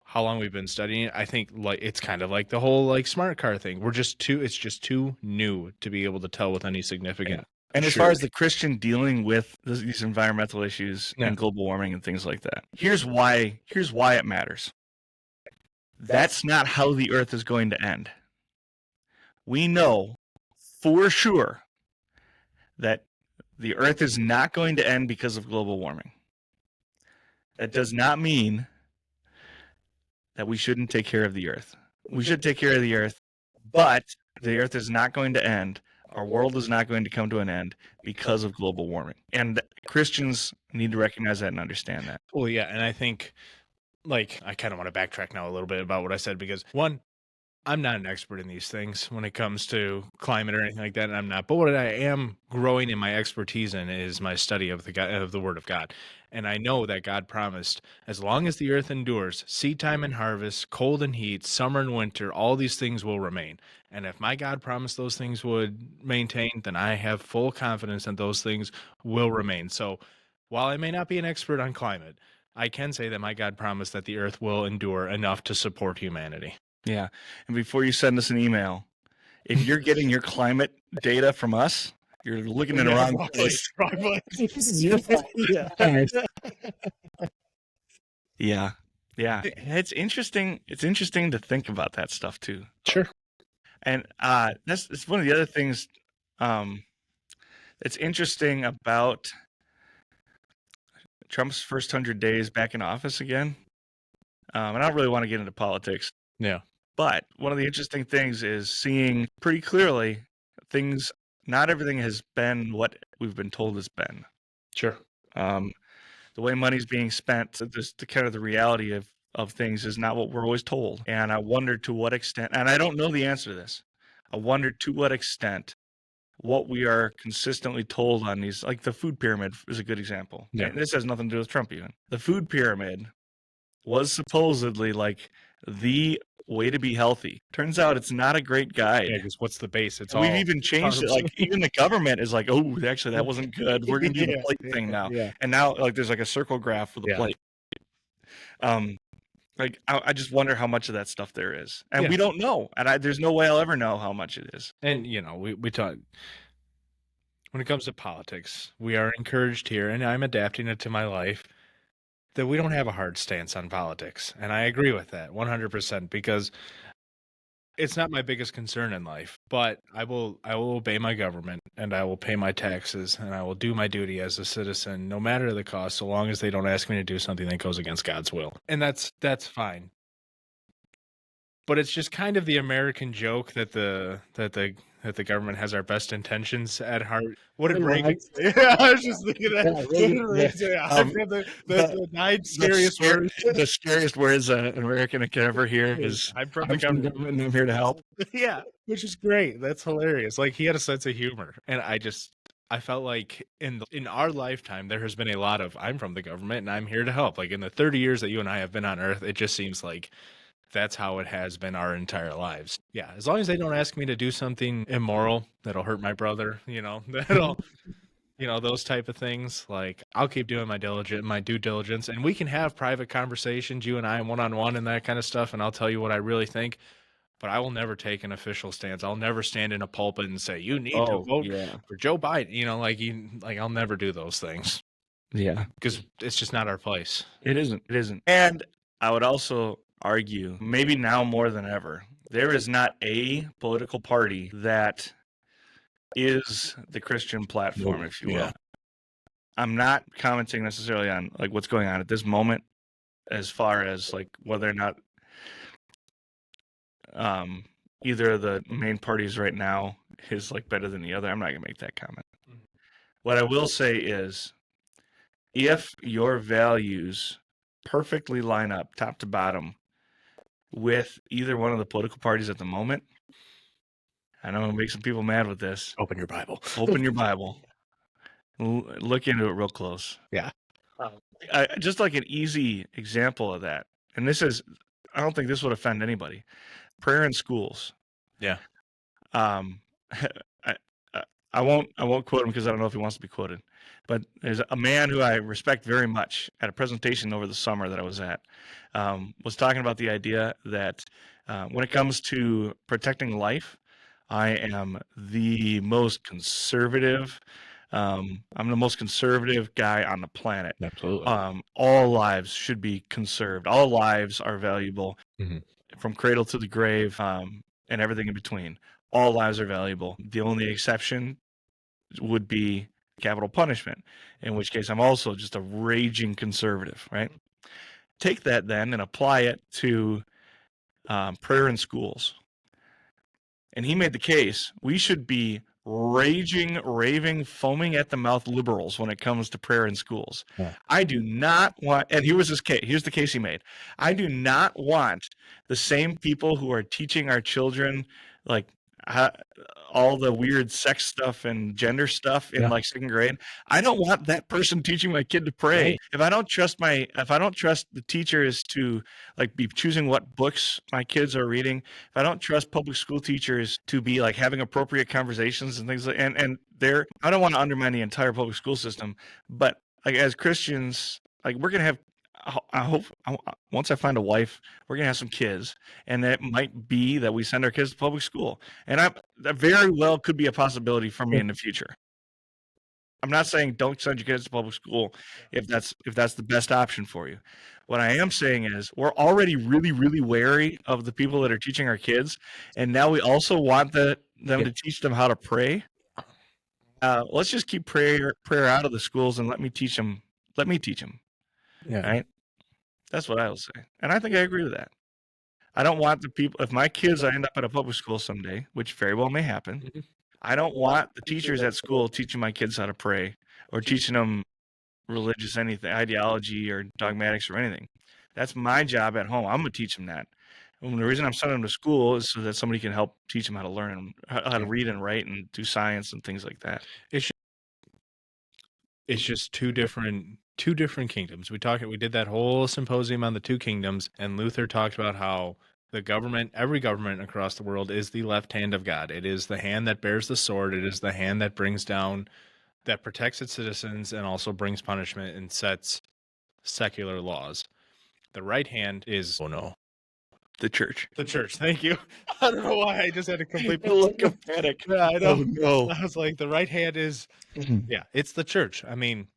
how long we've been studying it, I think like it's kind of like the whole like smart car thing. It's just too new to be able to tell with any significant. And as far as the Christian dealing with these environmental issues and global warming and things like that, here's why it matters. That's not how the earth is going to end. We know for sure that the earth is not going to end because of global warming. That does not mean that we shouldn't take care of the earth. We should take care of the earth, but the earth is not going to end. Our world is not going to come to an end because of global warming. And Christians need to recognize that and understand that. Well, yeah, and I think, like, I kind of want to backtrack now a little bit about what I said because, one, I'm not an expert in these things when it comes to climate or anything like that, and I'm not. But what I am growing in my expertise in is my study of the Word of God. And I know that God promised, as long as the earth endures, seed time and harvest, cold and heat, summer and winter, all these things will remain. And if my God promised those things would maintain, then I have full confidence that those things will remain. So while I may not be an expert on climate, I can say that my God promised that the earth will endure enough to support humanity. Yeah. And before you send us an email, if you're getting your climate data from us, you're looking in the wrong place. Yeah. Yeah. It's interesting. It's interesting to think about that stuff too. Sure. And it's one of the other things that's interesting about Trump's first 100 days back in office again. And I don't really want to get into politics. Yeah. But one of the interesting things is seeing pretty clearly not everything has been what we've been told it's been. Sure. The way money's being spent, the kind of the reality of things is not what we're always told. And I wonder to what extent, and I don't know the answer to this, I wonder to what extent what we are consistently told on these, like the food pyramid is a good example. Yeah. And this has nothing to do with Trump even. The food pyramid was supposedly like the way to be healthy. Turns out it's not a great guide. Yeah, because what's the base? We've even changed it. Like even the government is like, oh, actually that wasn't good. We're gonna do the plate thing now. Yeah. And now like there's like a circle graph for the plate. Like I just wonder how much of that stuff there is, and we don't know. And there's no way I'll ever know how much it is. And we talk when it comes to politics. We are encouraged here, and I'm adapting it to my life, that we don't have a hard stance on politics. And I agree with that 100% because it's not my biggest concern in life, but I will obey my government and I will pay my taxes and I will do my duty as a citizen, no matter the cost, so long as they don't ask me to do something that goes against God's will. And that's fine. But it's just kind of the American joke that the government has our best intentions at heart. What did Reagan say? I was just thinking that. What did Reagan say? I'm from the 9 scariest words. The scariest words an American can ever hear is, I'm from the government and I'm here to help. Yeah, which is great. That's hilarious. Like, he had a sense of humor. And I felt like in our lifetime, there has been a lot of, I'm from the government and I'm here to help. Like, in the 30 years that you and I have been on Earth, it just seems like that's how it has been our entire lives. Yeah, as long as they don't ask me to do something immoral that'll hurt my brother, that'll, those type of things, like, I'll keep doing my due diligence, and we can have private conversations, you and I, one-on-one and that kind of stuff, and I'll tell you what I really think, but I will never take an official stance. I'll never stand in a pulpit and say, you need to vote for Joe Biden, I'll never do those things. Yeah. Because it's just not our place. It isn't. And I would also argue, maybe now more than ever, there is not a political party that is the Christian platform, if you will. Yeah. I'm not commenting necessarily on like what's going on at this moment, as far as like whether or not either of the main parties right now is like better than the other. I'm not gonna make that comment. Mm-hmm. What I will say is, if your values perfectly line up top to bottom with either one of the political parties at the moment, I know I'm gonna make some people mad with this. Open your Bible. Open your Bible. Look into it real close. Yeah. Just like an easy example of that, and this is, I don't think this would offend anybody. Prayer in schools. Yeah. I won't quote him because I don't know if he wants to be quoted. But there's a man who I respect very much at a presentation over the summer that I was at, was talking about the idea that when it comes to protecting life, I am the most conservative. I'm the most conservative guy on the planet. Absolutely. All lives should be conserved. All lives are valuable, from cradle to the grave, and everything in between. All lives are valuable. The only exception would be capital punishment, in which case I'm also just a raging conservative, right? Take that then and apply it to prayer in schools. And he made the case we should be raging, raving, foaming at the mouth liberals when it comes to prayer in schools. Yeah. I do not want, and here's the case he made. I do not want the same people who are teaching our children like all the weird sex stuff and gender stuff in like 2nd grade. I don't want that person teaching my kid to pray. Right. If I don't trust the teachers to like be choosing what books my kids are reading, if I don't trust public school teachers to be like having appropriate conversations and things like, and I don't want to undermine the entire public school system, but like as Christians, like we're going to have, I hope once I find a wife, we're going to have some kids, and it might be that we send our kids to public school. And that very well could be a possibility for me in the future. I'm not saying don't send your kids to public school if that's the best option for you. What I am saying is we're already really, really wary of the people that are teaching our kids, and now we also want them to teach them how to pray. Let's just keep prayer out of the schools and let me teach them. Yeah. Right? That's what I will say. And I think I agree with that. I don't want the people, if my kids end up at a public school someday, which very well may happen, I don't want the teachers at school teaching my kids how to pray or teaching them religious anything, ideology or dogmatics or anything. That's my job at home. I'm going to teach them that. And the reason I'm sending them to school is so that somebody can help teach them how to learn, how to read and write and do science and things like that. It's just two different kingdoms. We did that whole symposium on the two kingdoms, and Luther talked about how every government across the world is the left hand of God. It is the hand that bears the sword. It is the hand that that protects its citizens and also brings punishment and sets secular laws. The right hand is, the church. The church. Thank you. I don't know why I just had a complete look of panic. Yeah, I know. Oh, no. I was like, the right hand is, it's the church. I mean,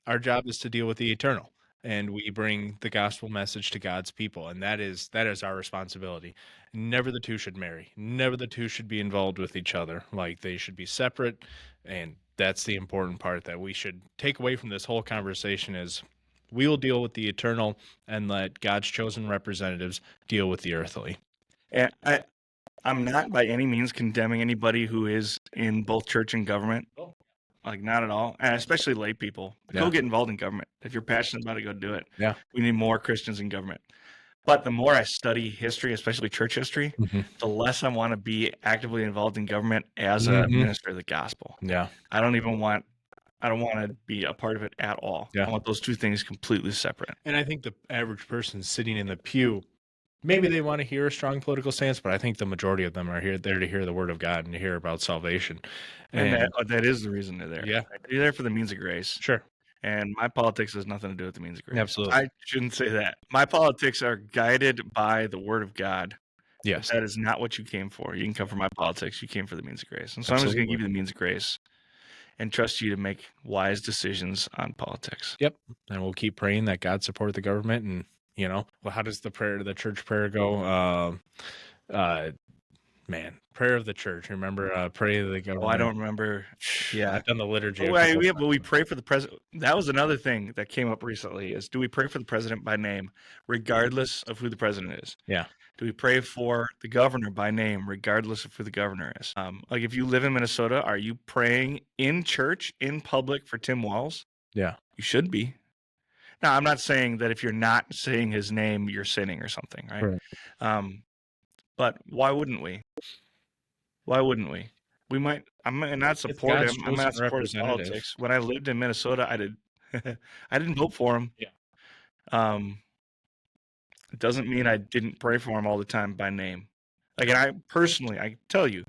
our job is to deal with the eternal, and we bring the gospel message to God's people, and that is our responsibility. Never the two should marry. Never the two should be involved with each other. Like, they should be separate, and that's the important part that we should take away from this whole conversation is we will deal with the eternal and let God's chosen representatives deal with the earthly. And I'm not by any means condemning anybody who is in both church and government. Like, not at all. And especially lay people. Go get involved in government. If you're passionate about it, go do it. Yeah. We need more Christians in government. But the more I study history, especially church history, the less I want to be actively involved in government as a minister of the gospel. Yeah. I don't want to be a part of it at all. Yeah. I want those two things completely separate. And I think the average person sitting in the pew, maybe they want to hear a strong political stance, but I think the majority of them are there to hear the word of God and to hear about salvation. And that is the reason they're there. Yeah. You're there for the means of grace. Sure. And my politics has nothing to do with the means of grace. Absolutely. I shouldn't say that. My politics are guided by the word of God. Yes. That is not what you came for. You can come for my politics. You came for the means of grace. And so I'm just going to give you the means of grace and trust you to make wise decisions on politics. Yep. And we'll keep praying that God support the government. And, well, how does the church prayer go? Prayer of the church. Remember, pray to the government. Oh, I don't remember. Yeah. I've done the liturgy. But we pray for the president. That was another thing that came up recently is, do we pray for the president by name, regardless of who the president is? Yeah. Do we pray for the governor by name, regardless of who the governor is? Like, if you live in Minnesota, are you praying in church, in public for Tim Walz? Yeah. You should be. Now, I'm not saying that if you're not saying his name, you're sinning or something, right? But why wouldn't we? Why wouldn't we? We might. I might not support him. I might not support his politics. When I lived in Minnesota, I did. I didn't vote for him. Yeah. It doesn't mean I didn't pray for him all the time by name. Like, and I tell you,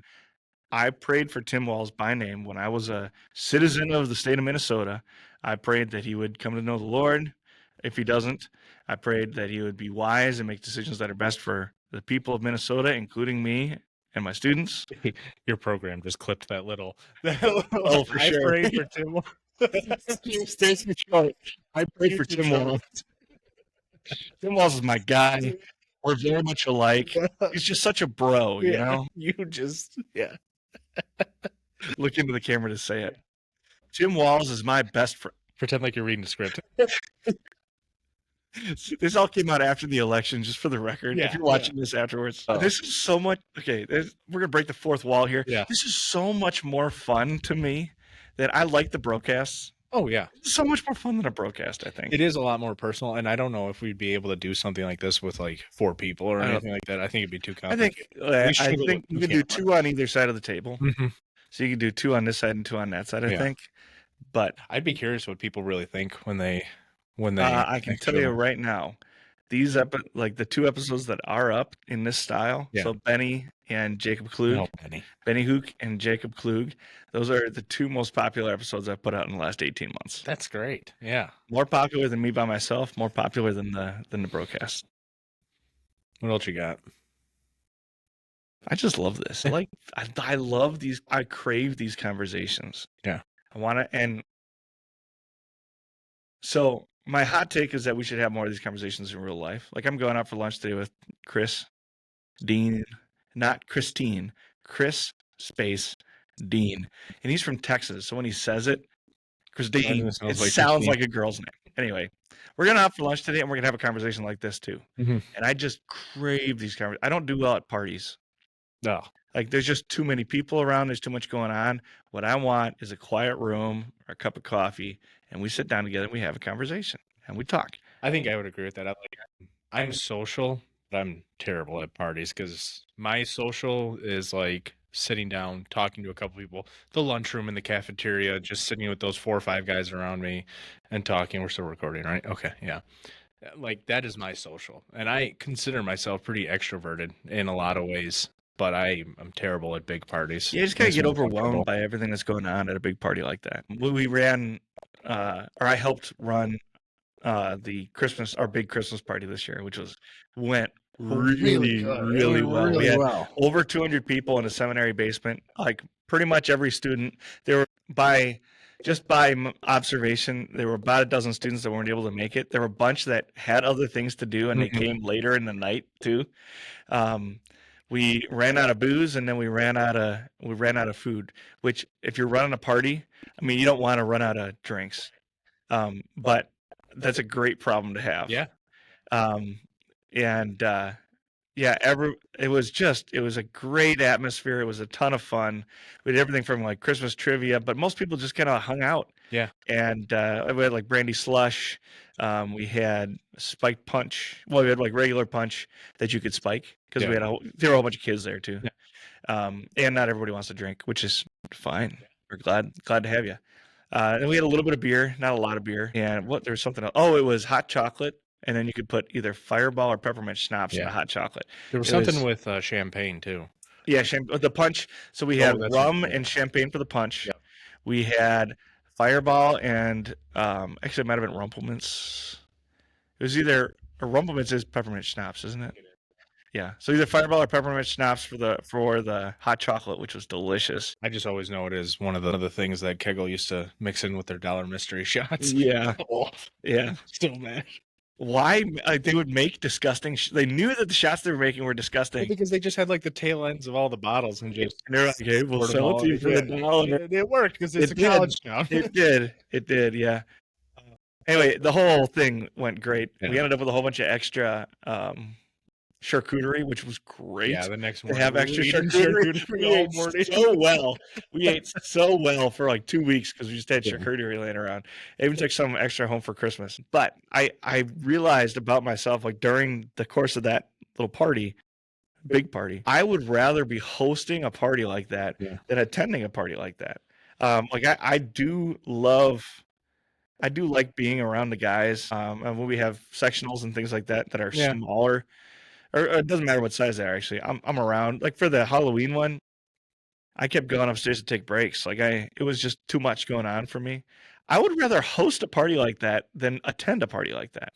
I prayed for Tim Walz by name when I was a citizen of the state of Minnesota. I prayed that he would come to know the Lord. If he doesn't, I prayed that he would be wise and make decisions that are best for the people of Minnesota, including me and my students. Your program just clipped that little. Oh, for sure. I prayed for Tim Walz. I prayed for Tim Walz. Tim Walz is my guy. We're very much alike. He's just such a bro, you know? Yeah. Look into the camera to say it. Tim Walz is my best friend. Pretend like you're reading the script. This all came out after the election, just for the record. If you're watching this afterwards, this is so much. Okay, we're gonna break the fourth wall here. Yeah. This is so much more fun to me that I like the broadcasts. Oh yeah, it's so much more fun than a broadcast. I think it is a lot more personal, and I don't know if we'd be able to do something like this with like 4 people or anything like that. I think it'd be too complicated. I think you can do 2 on either side of the table. So you can do 2 on this side and 2 on that side. I think, but I'd be curious what people really think when they. I can tell you right now, these like the 2 episodes that are up in this style. So Benny and Jacob Klug, Benny Hook and Jacob Klug, those are the 2 most popular episodes I've put out in the last 18 months. That's great. Yeah, more popular than me by myself, more popular than the broadcast. What else you got? I just love this. Like I love these. I crave these conversations. Yeah, I want to. And so my hot take is that we should have more of these conversations in real life. Like, I'm going out for lunch today with Chris Dean, not Christine, Chris space Dean. And he's from Texas. So when he says it, Christine, it sounds like a girl's name. Anyway, we're going out for lunch today and we're going to have a conversation like this too. And I just crave these conversations. I don't do well at parties. No. Like, there's just too many people around. There's too much going on. What I want is a quiet room or a cup of coffee, and we sit down together and we have a conversation and we talk. I think I would agree with that. I'm social, but I'm terrible at parties because my social is like sitting down, talking to a couple people, the lunchroom in the cafeteria, just sitting with those 4 or 5 guys around me and talking. We're still recording, right? Okay, yeah. Like, that is my social, and I consider myself pretty extroverted in a lot of ways. But I'm terrible at big parties. You just gotta get overwhelmed by everything that's going on at a big party like that. We ran, or I helped run our big Christmas party this year, which went really well. We had over 200 people in a seminary basement. Like, pretty much every student. There were by observation, there were about a dozen students that weren't able to make it. There were a bunch that had other things to do, and they came later in the night too. We ran out of booze, and then we ran out of food, which, if you're running a party, I mean, you don't want to run out of drinks. But that's a great problem to have. Yeah. And Yeah, it was a great atmosphere. It was a ton of fun. We did everything from like Christmas trivia, but most people just kind of hung out. Yeah. And we had like brandy slush. We had spiked punch. Well, we had like regular punch that you could spike because there were a whole bunch of kids there too. Yeah. And not everybody wants to drink, which is fine. We're glad to have you. And we had a little bit of beer, not a lot of beer. And there was something else. Oh, it was hot chocolate. And then you could put either Fireball or peppermint schnapps in the hot chocolate. There was something with champagne too. Yeah, the punch. So we had rum and champagne for the punch. Yep. We had Fireball and actually it might have been Rumplemint's. It was either Rumplemint's is peppermint schnapps, isn't it? Yeah. So either Fireball or peppermint schnapps for the hot chocolate, which was delicious. I just always know it is one of the things that Kegel used to mix in with their dollar mystery shots. Yeah. Yeah. Still mad. Why they would make disgusting? They knew that the shots they were making were disgusting because they just had like the tail ends of all the bottles and they're like, "Okay, we'll sell it to you for the dollar." It worked because it's a college town. It did. Yeah. Anyway, the whole thing went great. Yeah. We ended up with a whole bunch of extra charcuterie, which was great. Yeah, the next morning to have extra charcuterie all morning. So well. We ate so well for like 2 weeks because we just had charcuterie laying around. I even took some extra home for Christmas. But I realized about myself, like during the course of that little party, big party, I would rather be hosting a party like that than attending a party like that. Like I do like being around the guys. And when we have sectionals and things like that are smaller. Or it doesn't matter what size they are, actually. I'm around. Like for the Halloween one, I kept going upstairs to take breaks. Like it was just too much going on for me. I would rather host a party like that than attend a party like that.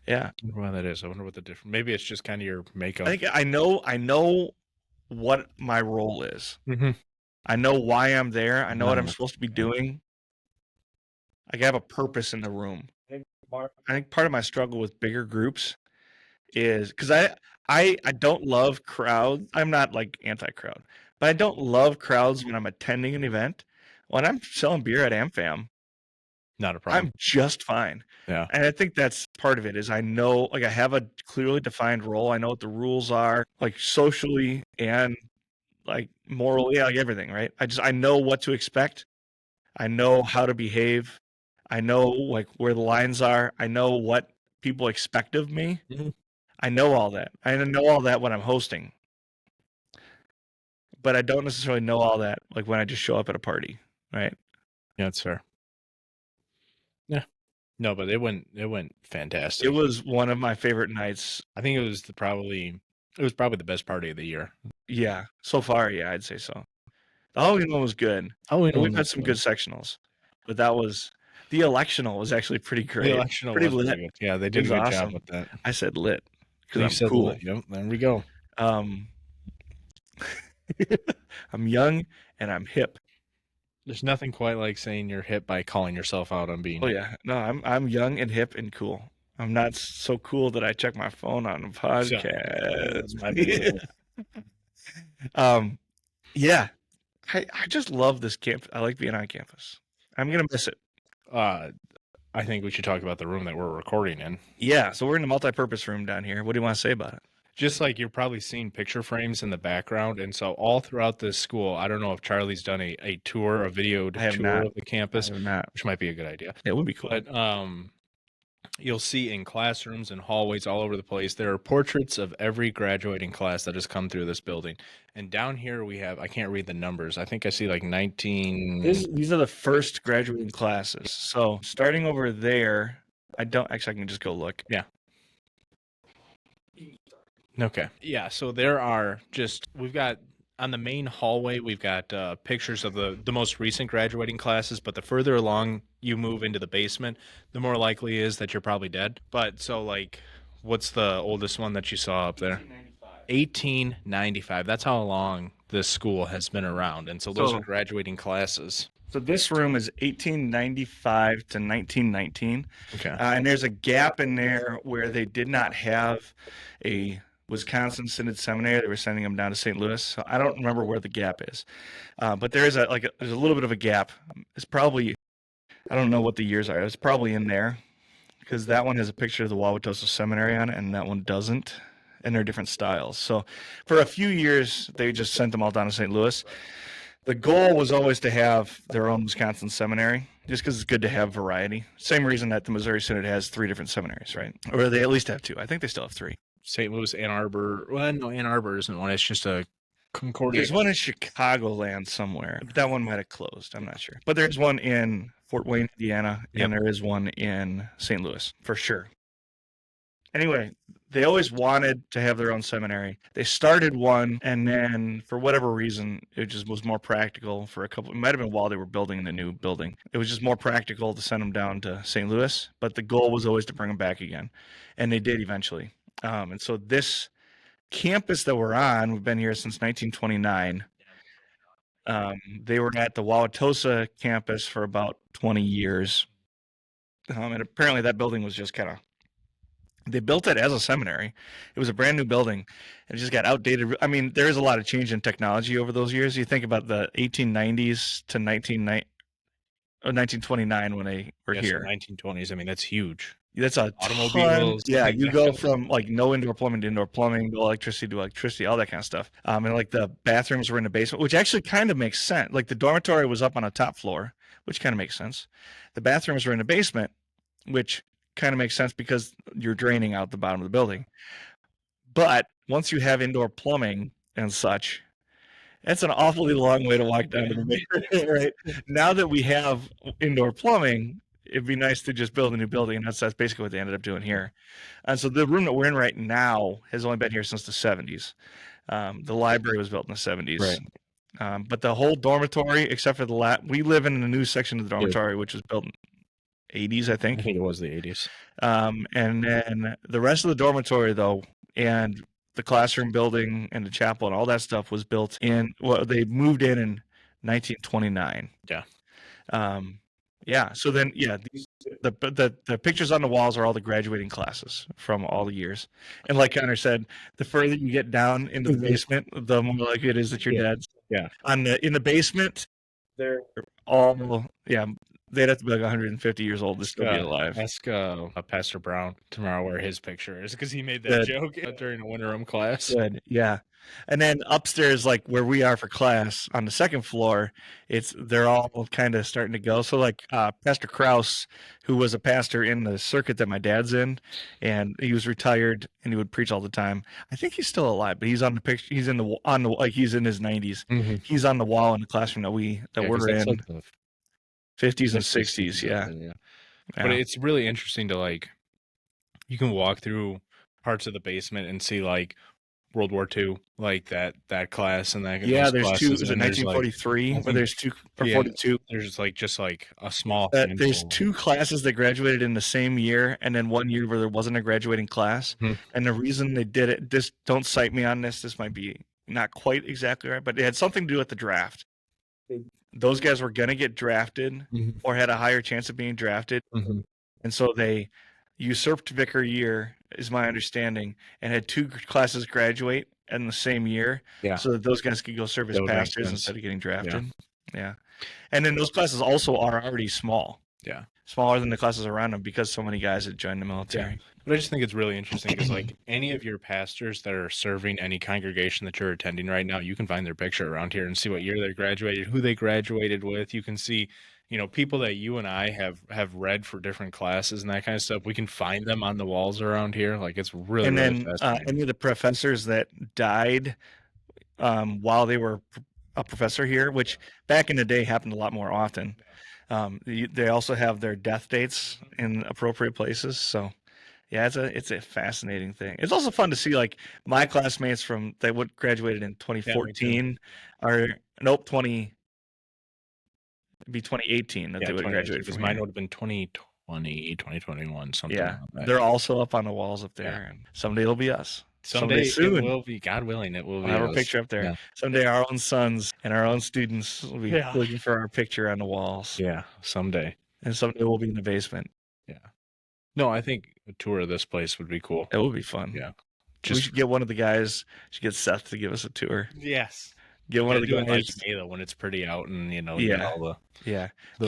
Yeah. I wonder why that is. I wonder what the difference. Maybe it's just kind of your makeup. I think I know what my role is. Mm-hmm. I know why I'm there. I know what I'm supposed to be doing. I have a purpose in the room. I think part of my struggle with bigger groups is because I don't love crowds. I'm not like anti-crowd, but I don't love crowds when I'm attending an event. When I'm selling beer at AmFam, not a problem. I'm just fine. Yeah. And I think that's part of it is I know, like I have a clearly defined role. I know what the rules are, like socially and like morally, like everything, right? I know what to expect. I know how to behave. I know like where the lines are. I know what people expect of me. Mm-hmm. I know all that. I know all that when I'm hosting. But I don't necessarily know all that like when I just show up at a party, right? Yeah, that's fair. Yeah. No, but it went fantastic. It was one of my favorite nights. I think it was probably the best party of the year. Yeah. So far, yeah, I'd say so. The Halloween one was good. We've had some good sectionals. But that was the electional was actually pretty great. The electional pretty was lit. Good. Yeah, they did a good job with that. I said lit. Because I'm cool. Yep, there we go. I'm young and I'm hip. There's nothing quite like saying you're hip by calling yourself out on being. Oh yeah, no, I'm young and hip and cool. I'm not so cool that I check my phone on a podcast. Yeah, I just love this camp. I like being on campus. I'm gonna miss it. I think we should talk about the room that we're recording in. Yeah, so we're in a multi-purpose room down here. What do you want to say about it? Just like you're probably seeing picture frames in the background. And so all throughout this school, I don't know if Charlie's done a video tour of the campus, which might be a good idea. It would be cool. But you'll see in classrooms and hallways all over the place, there are portraits of every graduating class that has come through this building. And down here we have, I can't read the numbers. I think I see like 19. These are the first graduating classes. So starting over there, I can just go look. Yeah. Okay. Yeah. So there are we've got on the main hallway, we've got pictures of the most recent graduating classes, but the further along you move into the basement, the more likely is that you're probably dead. But so like, what's the oldest one that you saw up there? 1895. That's how long this school has been around. And so those are graduating classes. So this room is 1895 to 1919. Okay. And there's a gap in there where they did not have a Wisconsin Synod Seminary. They were sending them down to St. Louis. So I don't remember where the gap is. But there's a little bit of a gap. It's probably, I don't know what the years are. It's probably in there because that one has a picture of the Wauwatosa Seminary on it and that one doesn't. and they're different styles. So for a few years, they just sent them all down to St. Louis. The goal was always to have their own Wisconsin seminary, just because it's good to have variety. Same reason that the Missouri Synod has 3 different seminaries, right? Or they at least have 2. I think they still have 3. St. Louis, Ann Arbor. Well, no, Ann Arbor isn't one. It's just a Concordia. There's one in Chicagoland somewhere. But that one might have closed. I'm not sure. But there's one in Fort Wayne, Indiana, and there is one in St. Louis, for sure. Anyway, they always wanted to have their own seminary. They started one, and then for whatever reason, it just was more practical for a couple. It might have been while they were building the new building. It was just more practical to send them down to St. Louis, but the goal was always to bring them back again, and they did eventually. And so this campus that we're on, we've been here since 1929. They were at the Wauwatosa campus for about 20 years, and apparently that building was just kind of. They built it as a seminary. It was a brand new building. It just got outdated. I mean, there is a lot of change in technology over those years. You think about the 1890s to 1929 when they were here. 1920s. I mean, that's huge. That's a automobiles. Yeah, you go from like no indoor plumbing to indoor plumbing, to electricity, all that kind of stuff. And like the bathrooms were in the basement, which actually kind of makes sense. Like the dormitory was up on a top floor, which kind of makes sense. The bathrooms were in the basement, which kind of makes sense because you're draining out the bottom of the building. But once you have indoor plumbing and such, that's an awfully long way to walk down to the basement, right? Now that we have indoor plumbing, it'd be nice to just build a new building, and that's basically what they ended up doing here. And so the room that we're in right now has only been here since the 70s. The library was built in the 70s. Right. But the whole dormitory, except for we live in a new section of the dormitory, which was built in 80s, I think. I think it was the 80s. And then the rest of the dormitory, though, and the classroom building and the chapel and all that stuff was built in. Well, they moved in 1929. Yeah. Yeah. So then, the pictures on the walls are all the graduating classes from all the years. And like Connor said, the further you get down into the basement, the more likely it is that you're dead. Yeah. In the basement, they're all they'd have to be like 150 years old to still be alive. Ask Pastor Brown tomorrow where his picture is, because he made that joke during a winter room class. Good, yeah. And then upstairs, like where we are for class on the second floor, they're all kind of starting to go. So like Pastor Krause, who was a pastor in the circuit that my dad's in, and he was retired and he would preach all the time. I think he's still alive, but he's on the picture. He's he's in his 90s. Mm-hmm. He's on the wall in the classroom that we're in. Like 50s and 60s, yeah. But it's really interesting to you can walk through parts of the basement and see World War II, that class and that. Yeah, there's 2. Is it 1943? Where there's 2 or 42? There's just a small. There's 2 classes that graduated in the same year, and then 1 year where there wasn't a graduating class. Mm-hmm. And the reason they did it, don't cite me on this. This might be not quite exactly right, but it had something to do with the draft. Those guys were going to get drafted, mm-hmm. or had a higher chance of being drafted. Mm-hmm. And so they usurped vicar year, is my understanding, and had 2 classes graduate in the same year, so that those guys could go serve as pastors instead of getting drafted. Yeah. And then those classes also are already small. Yeah. Smaller than the classes around them because so many guys had joined the military. Yeah. But I just think it's really interesting because any of your pastors that are serving any congregation that you're attending right now, you can find their picture around here and see what year they graduated, who they graduated with. You can see, people that you and I have read for different classes and that kind of stuff. We can find them on the walls around here. It's really, and then fascinating. Any of the professors that died while they were a professor here, which back in the day happened a lot more often. They also have their death dates in appropriate places. So yeah, it's a fascinating thing. It's also fun to see my classmates that graduated in 2014 it'd be 2018 that they would graduate. Because mine would have been 2020, 2021, something like that. They're also up on the walls up there. And someday it'll be us. Someday soon. It will be, God willing, it will be. We'll have our picture up there. Yeah. Someday our own sons and our own students will be looking for our picture on the walls. Yeah, someday. And someday we'll be in the basement. Yeah. No, I think a tour of this place would be cool. It would be fun. Yeah. We should get one of the guys, get Seth to give us a tour. Yes. Get one of the guys when it's pretty out and Get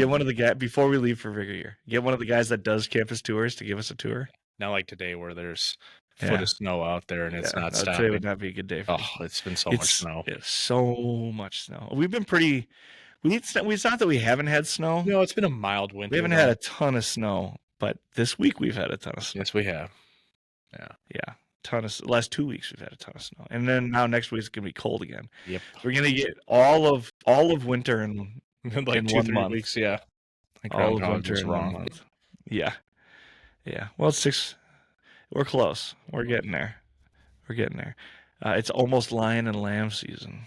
one of the guys before we leave for Vicar year. Get one of the guys that does campus tours to give us a tour. Not like today where there's foot of snow out there, and it's not Today stopping. would not be a good day for me. It's been so much snow. It's so much snow. We've been pretty. It's not that we haven't had snow. No, it's been a mild winter. We haven't had a ton of snow, but this week we've had a ton of snow. Yes, we have. Yeah. Last 2 weeks we've had a ton of snow, and then now next week it's gonna be cold again. Yep. We're gonna get all of winter in like in 2-3 month. weeks. Yeah. Like all of winter is in wrong. 1 month. Yeah. Well, it's 6. We're close. We're getting there. It's almost lion and lamb season.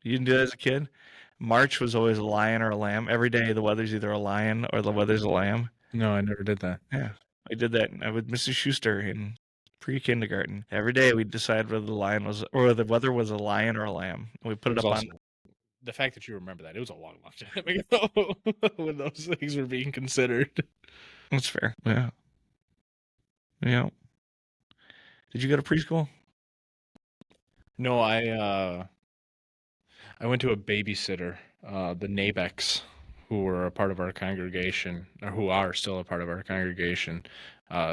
You didn't do that as a kid? March was always a lion or a lamb. Every day the weather's either a lion or the weather's a lamb. No, I never did that. Yeah, I did that with Mrs. Schuster in pre-kindergarten. Every day we'd decide whether the weather was a lion or a lamb. And we put it up on. The fact that you remember that, it was a long time ago when those things were being considered. That's fair. Yeah. Did you go to preschool? No, I went to a babysitter, the Nabecks, who were a part of our congregation, or who are still a part of our congregation.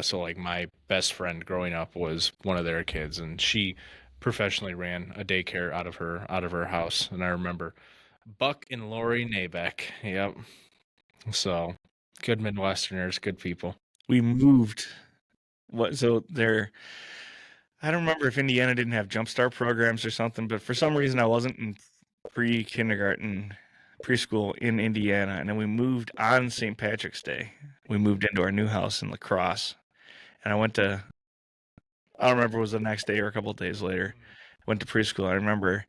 So like my best friend growing up was one of their kids, and she professionally ran a daycare out of her house. And I remember Buck and Lori Nabeck. Yep. So good Midwesterners, good people. We moved. I don't remember if Indiana didn't have Jumpstart programs or something, but for some reason I wasn't in pre-kindergarten, preschool in Indiana, and then we moved on St. Patrick's Day. We moved into our new house in La Crosse, and I don't remember if it was the next day or a couple of days later. Went to preschool. I remember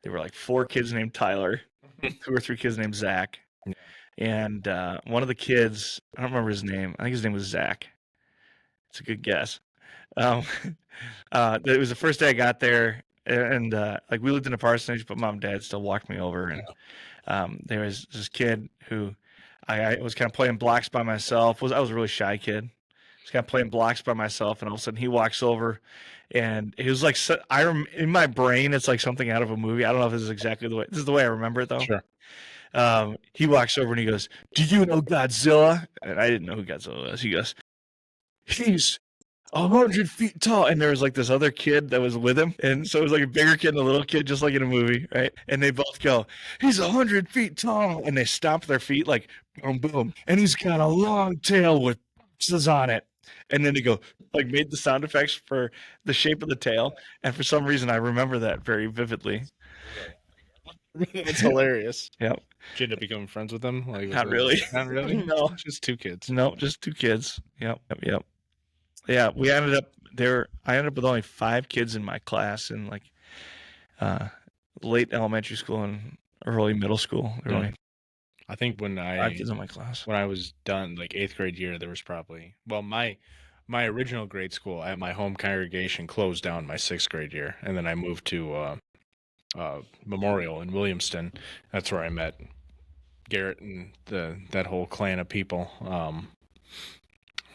there were like 4 kids named Tyler, 2 or 3 kids named Zach, and one of the kids, I don't remember his name. I think his name was Zach. It's a good guess. It was the first day I got there, and like we lived in a parsonage, but mom and dad still walked me over, and there was this kid who I was kind of playing blocks by myself. I was a really shy kid. I was kind of playing blocks by myself, and all of a sudden he walks over, and it was like in my brain it's like something out of a movie. I don't know if this is exactly the way. This is the way I remember it though. Sure. He walks over and he goes, "Do you know Godzilla?" And I didn't know who Godzilla was. He goes, "He's 100 feet tall," and there was like this other kid that was with him, and so it was like a bigger kid and a little kid, just like in a movie, right? And they both go, "He's 100 feet tall," and they stomp their feet like boom, boom, and he's got a long tail with pieces on it, and then they go like made the sound effects for the shape of the tail, and for some reason I remember that very vividly. It's hilarious. Yep. Did you end up becoming friends with them? Like, Not really. Not really. No, just 2 kids. No, just 2 kids. Yep. Yeah, I ended up with only 5 kids in my class in like late elementary school and early middle school. Yeah. I think when 5 kids in my class. When I was done, like 8th grade year, there was probably my original grade school at my home congregation closed down my 6th grade year, and then I moved to Memorial in Williamston. That's where I met Garrett and that whole clan of people.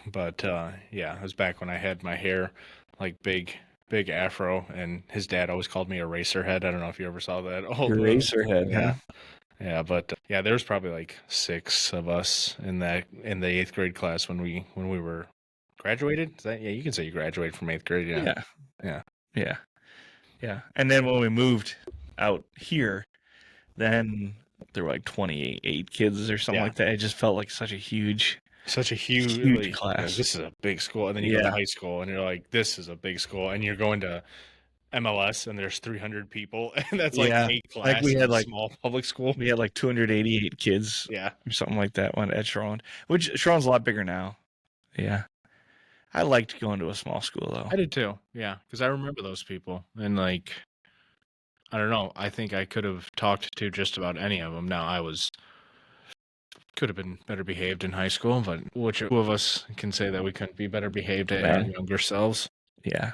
But yeah, it was back when I had my hair like big afro, and his dad always called me a racer head. I don't know if you ever saw that. Racer head, yeah. Yeah, but yeah, there was probably like 6 of us in the 8th grade class when we were graduated. Yeah, you can say you graduated from 8th grade. Yeah. And then when we moved out here, then there were like 28 kids or something like that. It just felt like such a huge class. This is a big school, and then you go to high school, and you're like, this is a big school, and you're going to MLS, and there's 300 people, and that's like 8 classes. Like we had like small public school. We had like 288 kids, or something like that. One at Sharon, which Sharon's a lot bigger now. Yeah, I liked going to a small school though. I did too. Yeah, because I remember those people, and like, I don't know. I think I could have talked to just about any of them. Now could have been better behaved in high school, but which of us can say that we couldn't be better behaved at our younger selves? Yeah.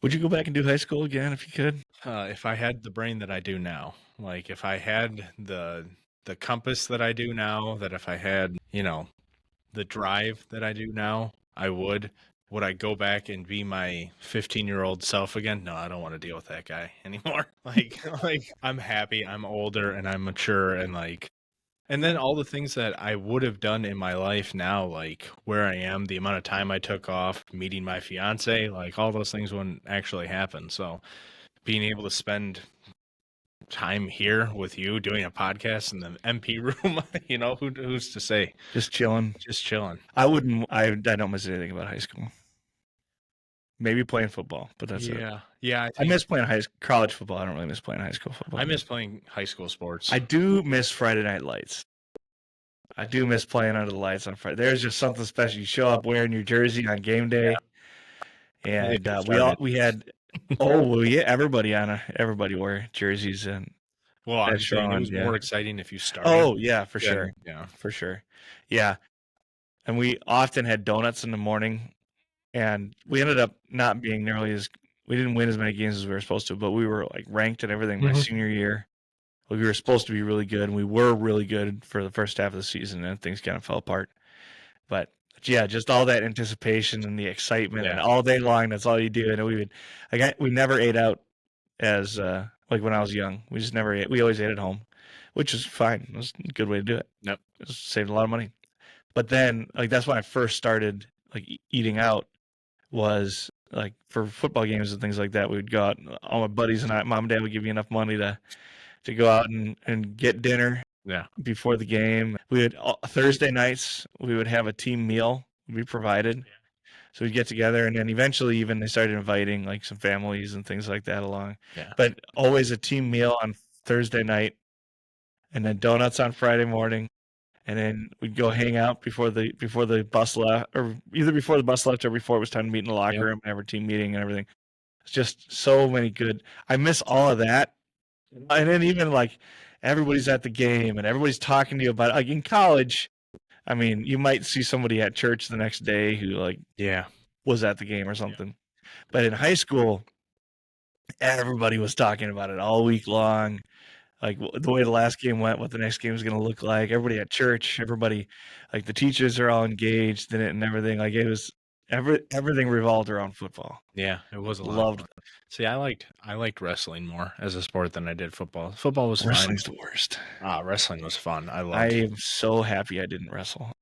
Would you go back and do high school again if you could? If I had the brain that I do now, like if I had the compass that I do now, that if I had, the drive that I do now, I would. Would I go back and be my 15-year-old self again? No, I don't want to deal with that guy anymore. Like I'm happy, I'm older, and I'm mature, and And then all the things that I would have done in my life now, like where I am, the amount of time I took off, meeting my fiance, like all those things wouldn't actually happen. So being able to spend time here with you doing a podcast in the MP room, who's to say? Just chilling. Just chilling. I don't miss anything about high school. Maybe playing football, but that's it. Yeah. I miss playing college football. I don't really miss playing high school football. I miss playing high school sports. I do miss Friday Night Lights. I do miss playing under the lights on Friday. There's just something special. You show up wearing your jersey on game day, and everybody wore jerseys, and I'm saying it was more exciting if you started. Oh yeah, for sure. Yeah, for sure. Yeah, and we often had donuts in the morning, and we ended up not being we didn't win as many games as we were supposed to, but we were like ranked and everything my senior year. We were supposed to be really good, and we were really good for the first half of the season, and things kind of fell apart. But yeah, just all that anticipation and the excitement, and all day long, that's all you do. And we never ate out as like when I was young. We just never ate. We always ate at home, which was fine. It was a good way to do it. Yep, it saved a lot of money. But then, like that's when I first started like eating out. Was like for football games and things like that. We would go out. All my buddies and mom and dad would give you enough money to go out and get dinner. Yeah. Before the game, we would Thursday nights we would have a team meal we provided. Yeah. So we'd get together, and then eventually even they started inviting like some families and things like that along. Yeah. But always a team meal on Thursday night, and then donuts on Friday morning. And then we'd go hang out before the bus left, or either before the bus left or before it was time to meet in the locker room and have our team meeting and everything. It's just so many good. I miss all of that. And then even like everybody's at the game and everybody's talking to you about it. Like in college, I mean, you might see somebody at church the next day who was at the game or something. Yeah. But in high school, everybody was talking about it all week long. Like the way the last game went, what the next game is going to look like. Everybody at church, like the teachers are all engaged in it and everything. Like it was everything revolved around football. Yeah, it was a lot. Loved it. See, I liked wrestling more as a sport than I did football. Football was Wrestling's the worst. Wrestling was fun. I am so happy I didn't wrestle.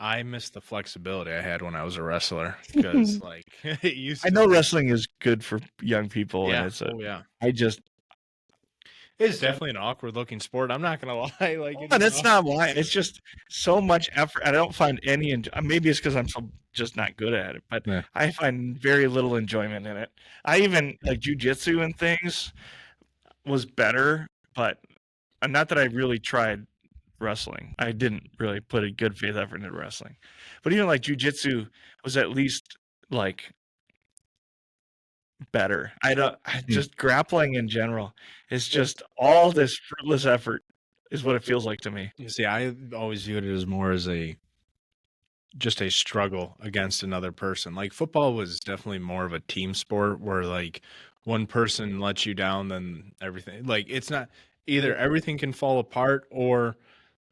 I miss the flexibility I had when I was a wrestler because I know wrestling is good for young people. Yeah. And it's definitely an awkward looking sport. I'm not gonna lie. That's not why. It's just so much effort. I don't find any. Maybe it's because I'm just not good at it. But yeah. I find very little enjoyment in it. I even like jujitsu and things was better, but not that I really tried wrestling. I didn't really put a good faith effort into wrestling. But even like jujitsu was at least like better. Just grappling in general is just all this fruitless effort is what it feels like to me. You see, I always viewed it as more as just a struggle against another person. Like football was definitely more of a team sport where like one person lets you down, then everything. Like it's not either everything can fall apart or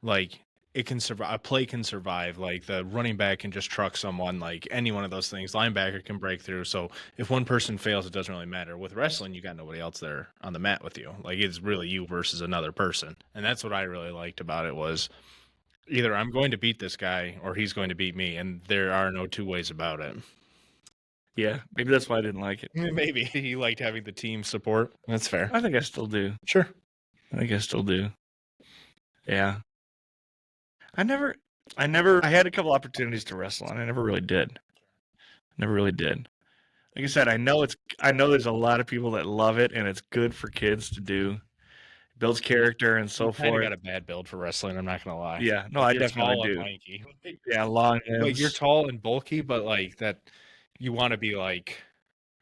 like it can survive. A play can survive. Like the running back can just truck someone. Like any one of those things, linebacker can break through. So if one person fails, it doesn't really matter. With wrestling, you got nobody else there on the mat with you. Like it's really you versus another person, and that's what I really liked about it was either I'm going to beat this guy or he's going to beat me, and there are no two ways about it. Yeah, maybe that's why I didn't like it. Maybe he liked having the team support. That's fair. I think I still do. Sure. I think I still do. Yeah. I had a couple opportunities to wrestle, and I never really did. Like I said, I know there's a lot of people that love it, and it's good for kids to do. It builds character and so forth. I got a bad build for wrestling. I'm not gonna lie. Yeah, no, I definitely do. Lanky. Yeah, long. Like you're tall and bulky, but like that, you want to be like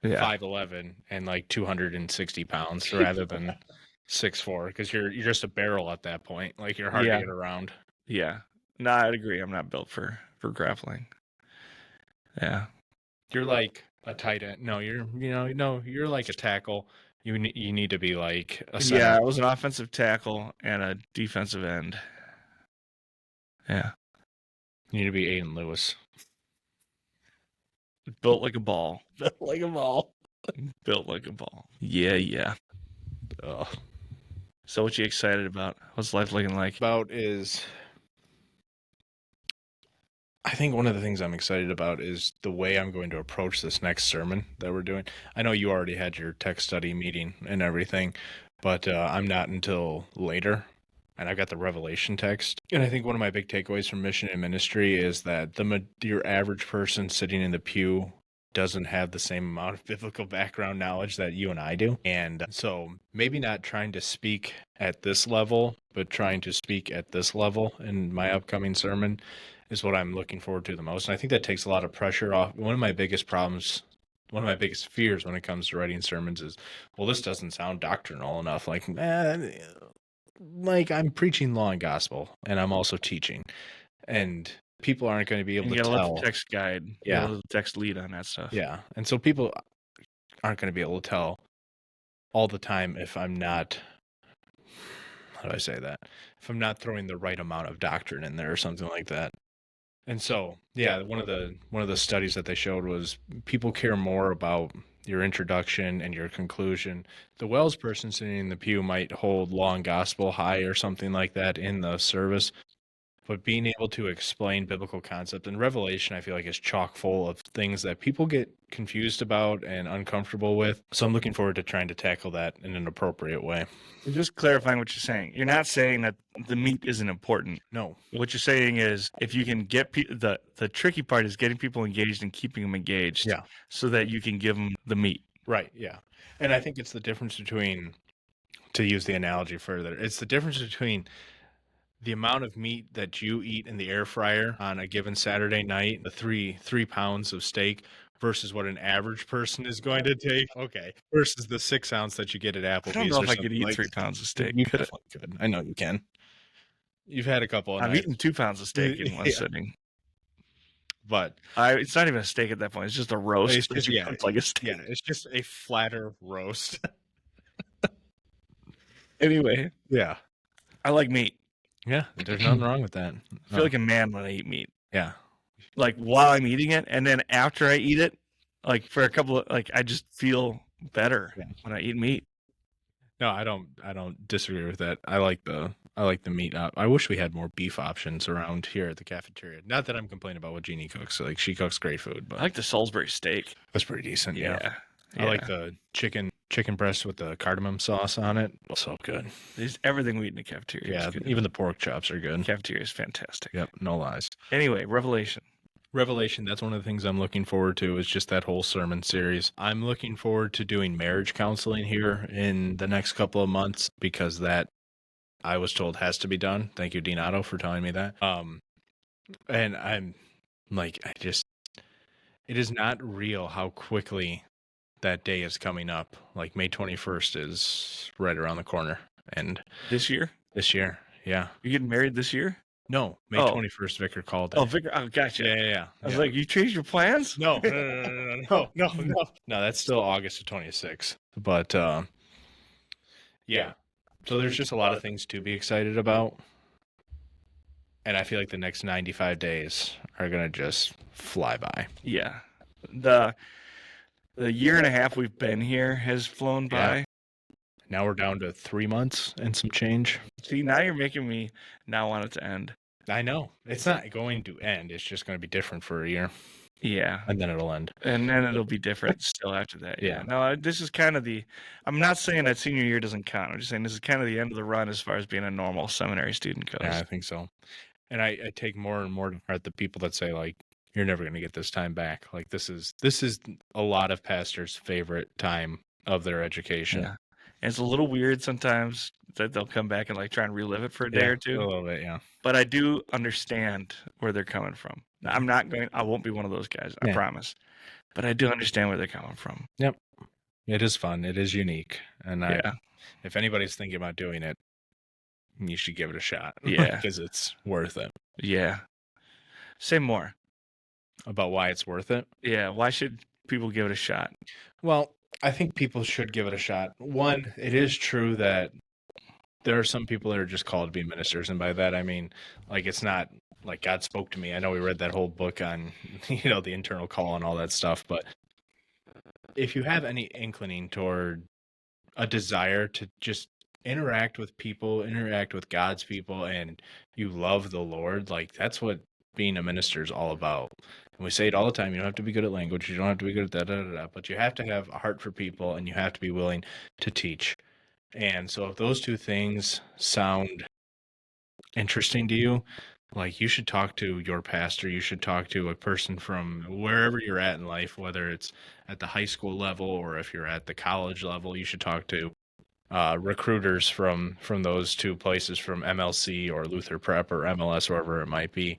5'11" and like 260 pounds rather than 6'4", because you're just a barrel at that point. Like you're hard to get around. Yeah. No, I'd agree. I'm not built for grappling. Yeah. You're like a tight end. No, you're like a tackle. You need to be like a center. Yeah, I was an offensive tackle and a defensive end. Yeah. You need to be Aiden Lewis. Built like a ball. Built like a ball. Yeah. So what you excited about? What's life looking like? About is, I think one of the things I'm excited about is the way I'm going to approach this next sermon that we're doing. I know you already had your tech study meeting and everything, but I'm not until later. And I got the Revelation text. And I think one of my big takeaways from mission and ministry is that your average person sitting in the pew doesn't have the same amount of biblical background knowledge that you and I do. And so maybe not trying to speak at this level, but trying to speak at this level in my upcoming sermon is what I'm looking forward to the most. And I think that takes a lot of pressure off. One of my biggest fears when it comes to writing sermons is, well, this doesn't sound doctrinal enough. Like I'm preaching law and gospel, and I'm also teaching, and people aren't going to be able to tell. Let the text guide, yeah, let the text lead on that stuff. Yeah, and so people aren't going to be able to tell all the time if I'm not. How do I say that? If I'm not throwing the right amount of doctrine in there or something like that. And so, yeah, one of the studies that they showed was people care more about your introduction and your conclusion. The Wells person sitting in the pew might hold law and gospel high or something like that in the service, but being able to explain biblical concept and Revelation, I feel like, is chock full of things that people get confused about and uncomfortable with. So I'm looking forward to trying to tackle that in an appropriate way. Just clarifying what you're saying. You're not saying that the meat isn't important. No. What you're saying is if you can get the tricky part is getting people engaged and keeping them engaged. Yeah. So that you can give them the meat. Right. Yeah. And I think it's the difference between, to use the analogy further, it's the difference between the amount of meat that you eat in the air fryer on a given Saturday night, the 3 pounds of steak, versus what an average person is going to take. Okay. Versus the 6 ounce that you get at Applebee's. I don't know if I could eat 3 pounds of steak. You definitely could. I know you can. You've had a couple of I've eaten 2 pounds of steak in one sitting. But it's not even a steak at that point. It's just a roast. It's just, it's like a steak. Yeah, it's just a flatter roast. Anyway. Yeah. I like meat. Yeah, there's nothing wrong with that. I feel like a man when I eat meat. Yeah. Like while I'm eating it, and then after I eat it, like for a couple of, like I just feel better when I eat meat. No, I don't disagree with that. I like the meat. I wish we had more beef options around here at the cafeteria. Not that I'm complaining about what Jeannie cooks. Like she cooks great food, but I like the Salisbury steak. That's pretty decent. Yeah. I like the chicken breast with the cardamom sauce on it. So good. There's everything we eat in the cafeteria. Yeah, even the pork chops are good. The cafeteria is fantastic. Yep, no lies. Anyway, Revelation, that's one of the things I'm looking forward to, is just that whole sermon series. I'm looking forward to doing marriage counseling here in the next couple of months, because that, I was told, has to be done. Thank you, Dean Otto, for telling me that. And I'm like, it is not real how quickly that day is coming up. Like May 21st is right around the corner. And this year, yeah. You getting married this year? No, May 21st, Vicar called it. Oh, Vicar, gotcha. Yeah. I was like, you changed your plans? No. No, that's still August of 26th. But, yeah. So there's just a lot of things to be excited about. And I feel like the next 95 days are going to just fly by. Yeah. The year and a half we've been here has flown by. Now we're down to 3 months and some change. See, now you're making me not want it to end. I know. It's not going to end. It's just going to be different for a year. Yeah. And then it'll end. And then it'll be different still after that. Yeah. No, this is kind of I'm not saying that senior year doesn't count. I'm just saying this is kind of the end of the run as far as being a normal seminary student goes. Yeah, I think so. And I take more and more to heart the people that say, like, you're never going to get this time back. Like, this is a lot of pastors' favorite time of their education. Yeah. And it's a little weird sometimes that they'll come back and like try and relive it for a day or two. A little bit, yeah. But I do understand where they're coming from. I won't be one of those guys, I promise. But I do understand where they're coming from. Yep. It is fun. It is unique. And if anybody's thinking about doing it, you should give it a shot. Yeah. Because it's worth it. Yeah. Say more. About why it's worth it? Yeah. Why should people give it a shot? Well, I think people should give it a shot. One, it is true that there are some people that are just called to be ministers. And by that, I mean, like, it's not like God spoke to me. I know we read that whole book on, the internal call and all that stuff. But if you have any inclining toward a desire to just interact with people, interact with God's people, and you love the Lord, like that's what being a minister is all about. And we say it all the time, you don't have to be good at language, you don't have to be good at that, but you have to have a heart for people and you have to be willing to teach. And so if those two things sound interesting to you, like you should talk to your pastor, you should talk to a person from wherever you're at in life, whether it's at the high school level or if you're at the college level, you should talk to recruiters from those two places, from MLC or Luther Prep or MLS, wherever it might be,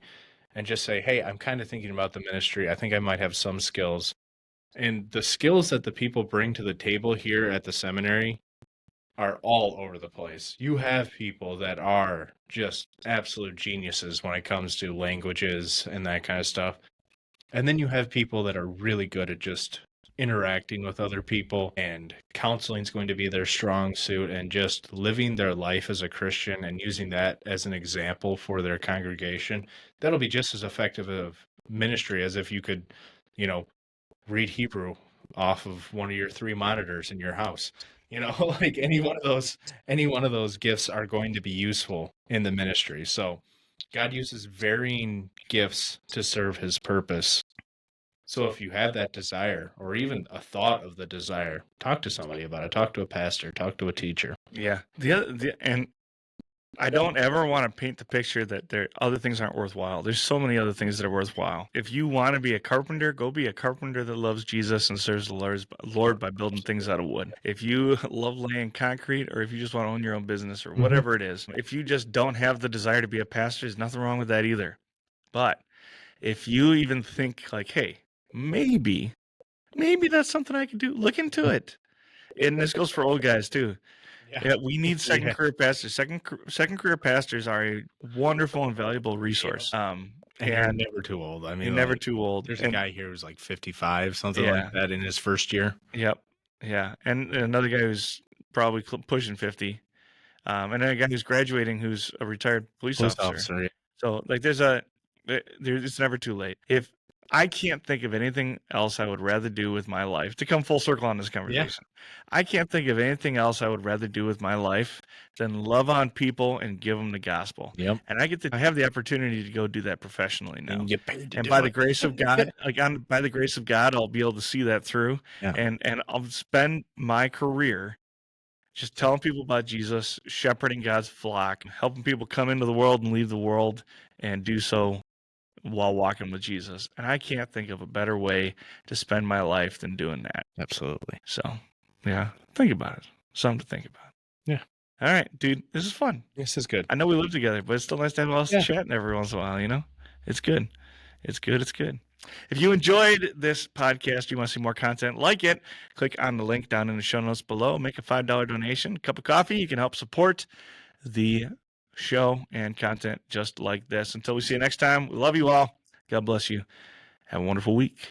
and just say, hey, I'm kind of thinking about the ministry. I think I might have some skills. And the skills that the people bring to the table here at the seminary are all over the place. You have people that are just absolute geniuses when it comes to languages and that kind of stuff. And then you have people that are really good at just interacting with other people, and counseling is going to be their strong suit, and just living their life as a Christian and using that as an example for their congregation. That'll be just as effective of ministry as if you could, read Hebrew off of one of your 3 monitors in your house. Like any one of those gifts are going to be useful in the ministry. So God uses varying gifts to serve his purpose. So if you have that desire, or even a thought of the desire, talk to somebody about it. Talk to a pastor, talk to a teacher. Yeah. And I don't ever want to paint the picture that other things aren't worthwhile. There's so many other things that are worthwhile. If you want to be a carpenter, go be a carpenter that loves Jesus and serves the Lord by building things out of wood. If you love laying concrete, or if you just want to own your own business, or whatever it is, if you just don't have the desire to be a pastor, there's nothing wrong with that either. But if you even think like, hey, maybe that's something I could do, look into it. And this goes for old guys too. Yeah, we need second career pastors. Second career pastors are a wonderful and valuable resource. And you're never too old. I mean, you're never too old. There's a guy here who's like 55, something like that, in his first year. Yep. Yeah. And another guy who's probably pushing 50. And then a guy who's graduating who's a retired police officer. Yeah. So like it's never too late. If I can't think of anything else I would rather do with my life, to come full circle on this conversation. Yeah. I can't think of anything else I would rather do with my life than love on people and give them the gospel. Yep. And I have the opportunity to go do that professionally now. And get paid to and do by it. The grace of God, by the grace of God, I'll be able to see that through. Yeah. And I'll spend my career just telling people about Jesus, shepherding God's flock, helping people come into the world and leave the world, and do so while walking with Jesus. And I can't think of a better way to spend my life than doing that. Absolutely. So, yeah, think about it. Something to think about. Yeah. All right, dude, this is fun. This is good. I know we live together, but it's still nice to have us chatting every once in a while, It's good. It's good. If you enjoyed this podcast, you want to see more content like it, click on the link down in the show notes below. Make a $5 donation, cup of coffee. You can help support the show and content just like this. Until we see you next time, we love you all. God bless you. Have a wonderful week.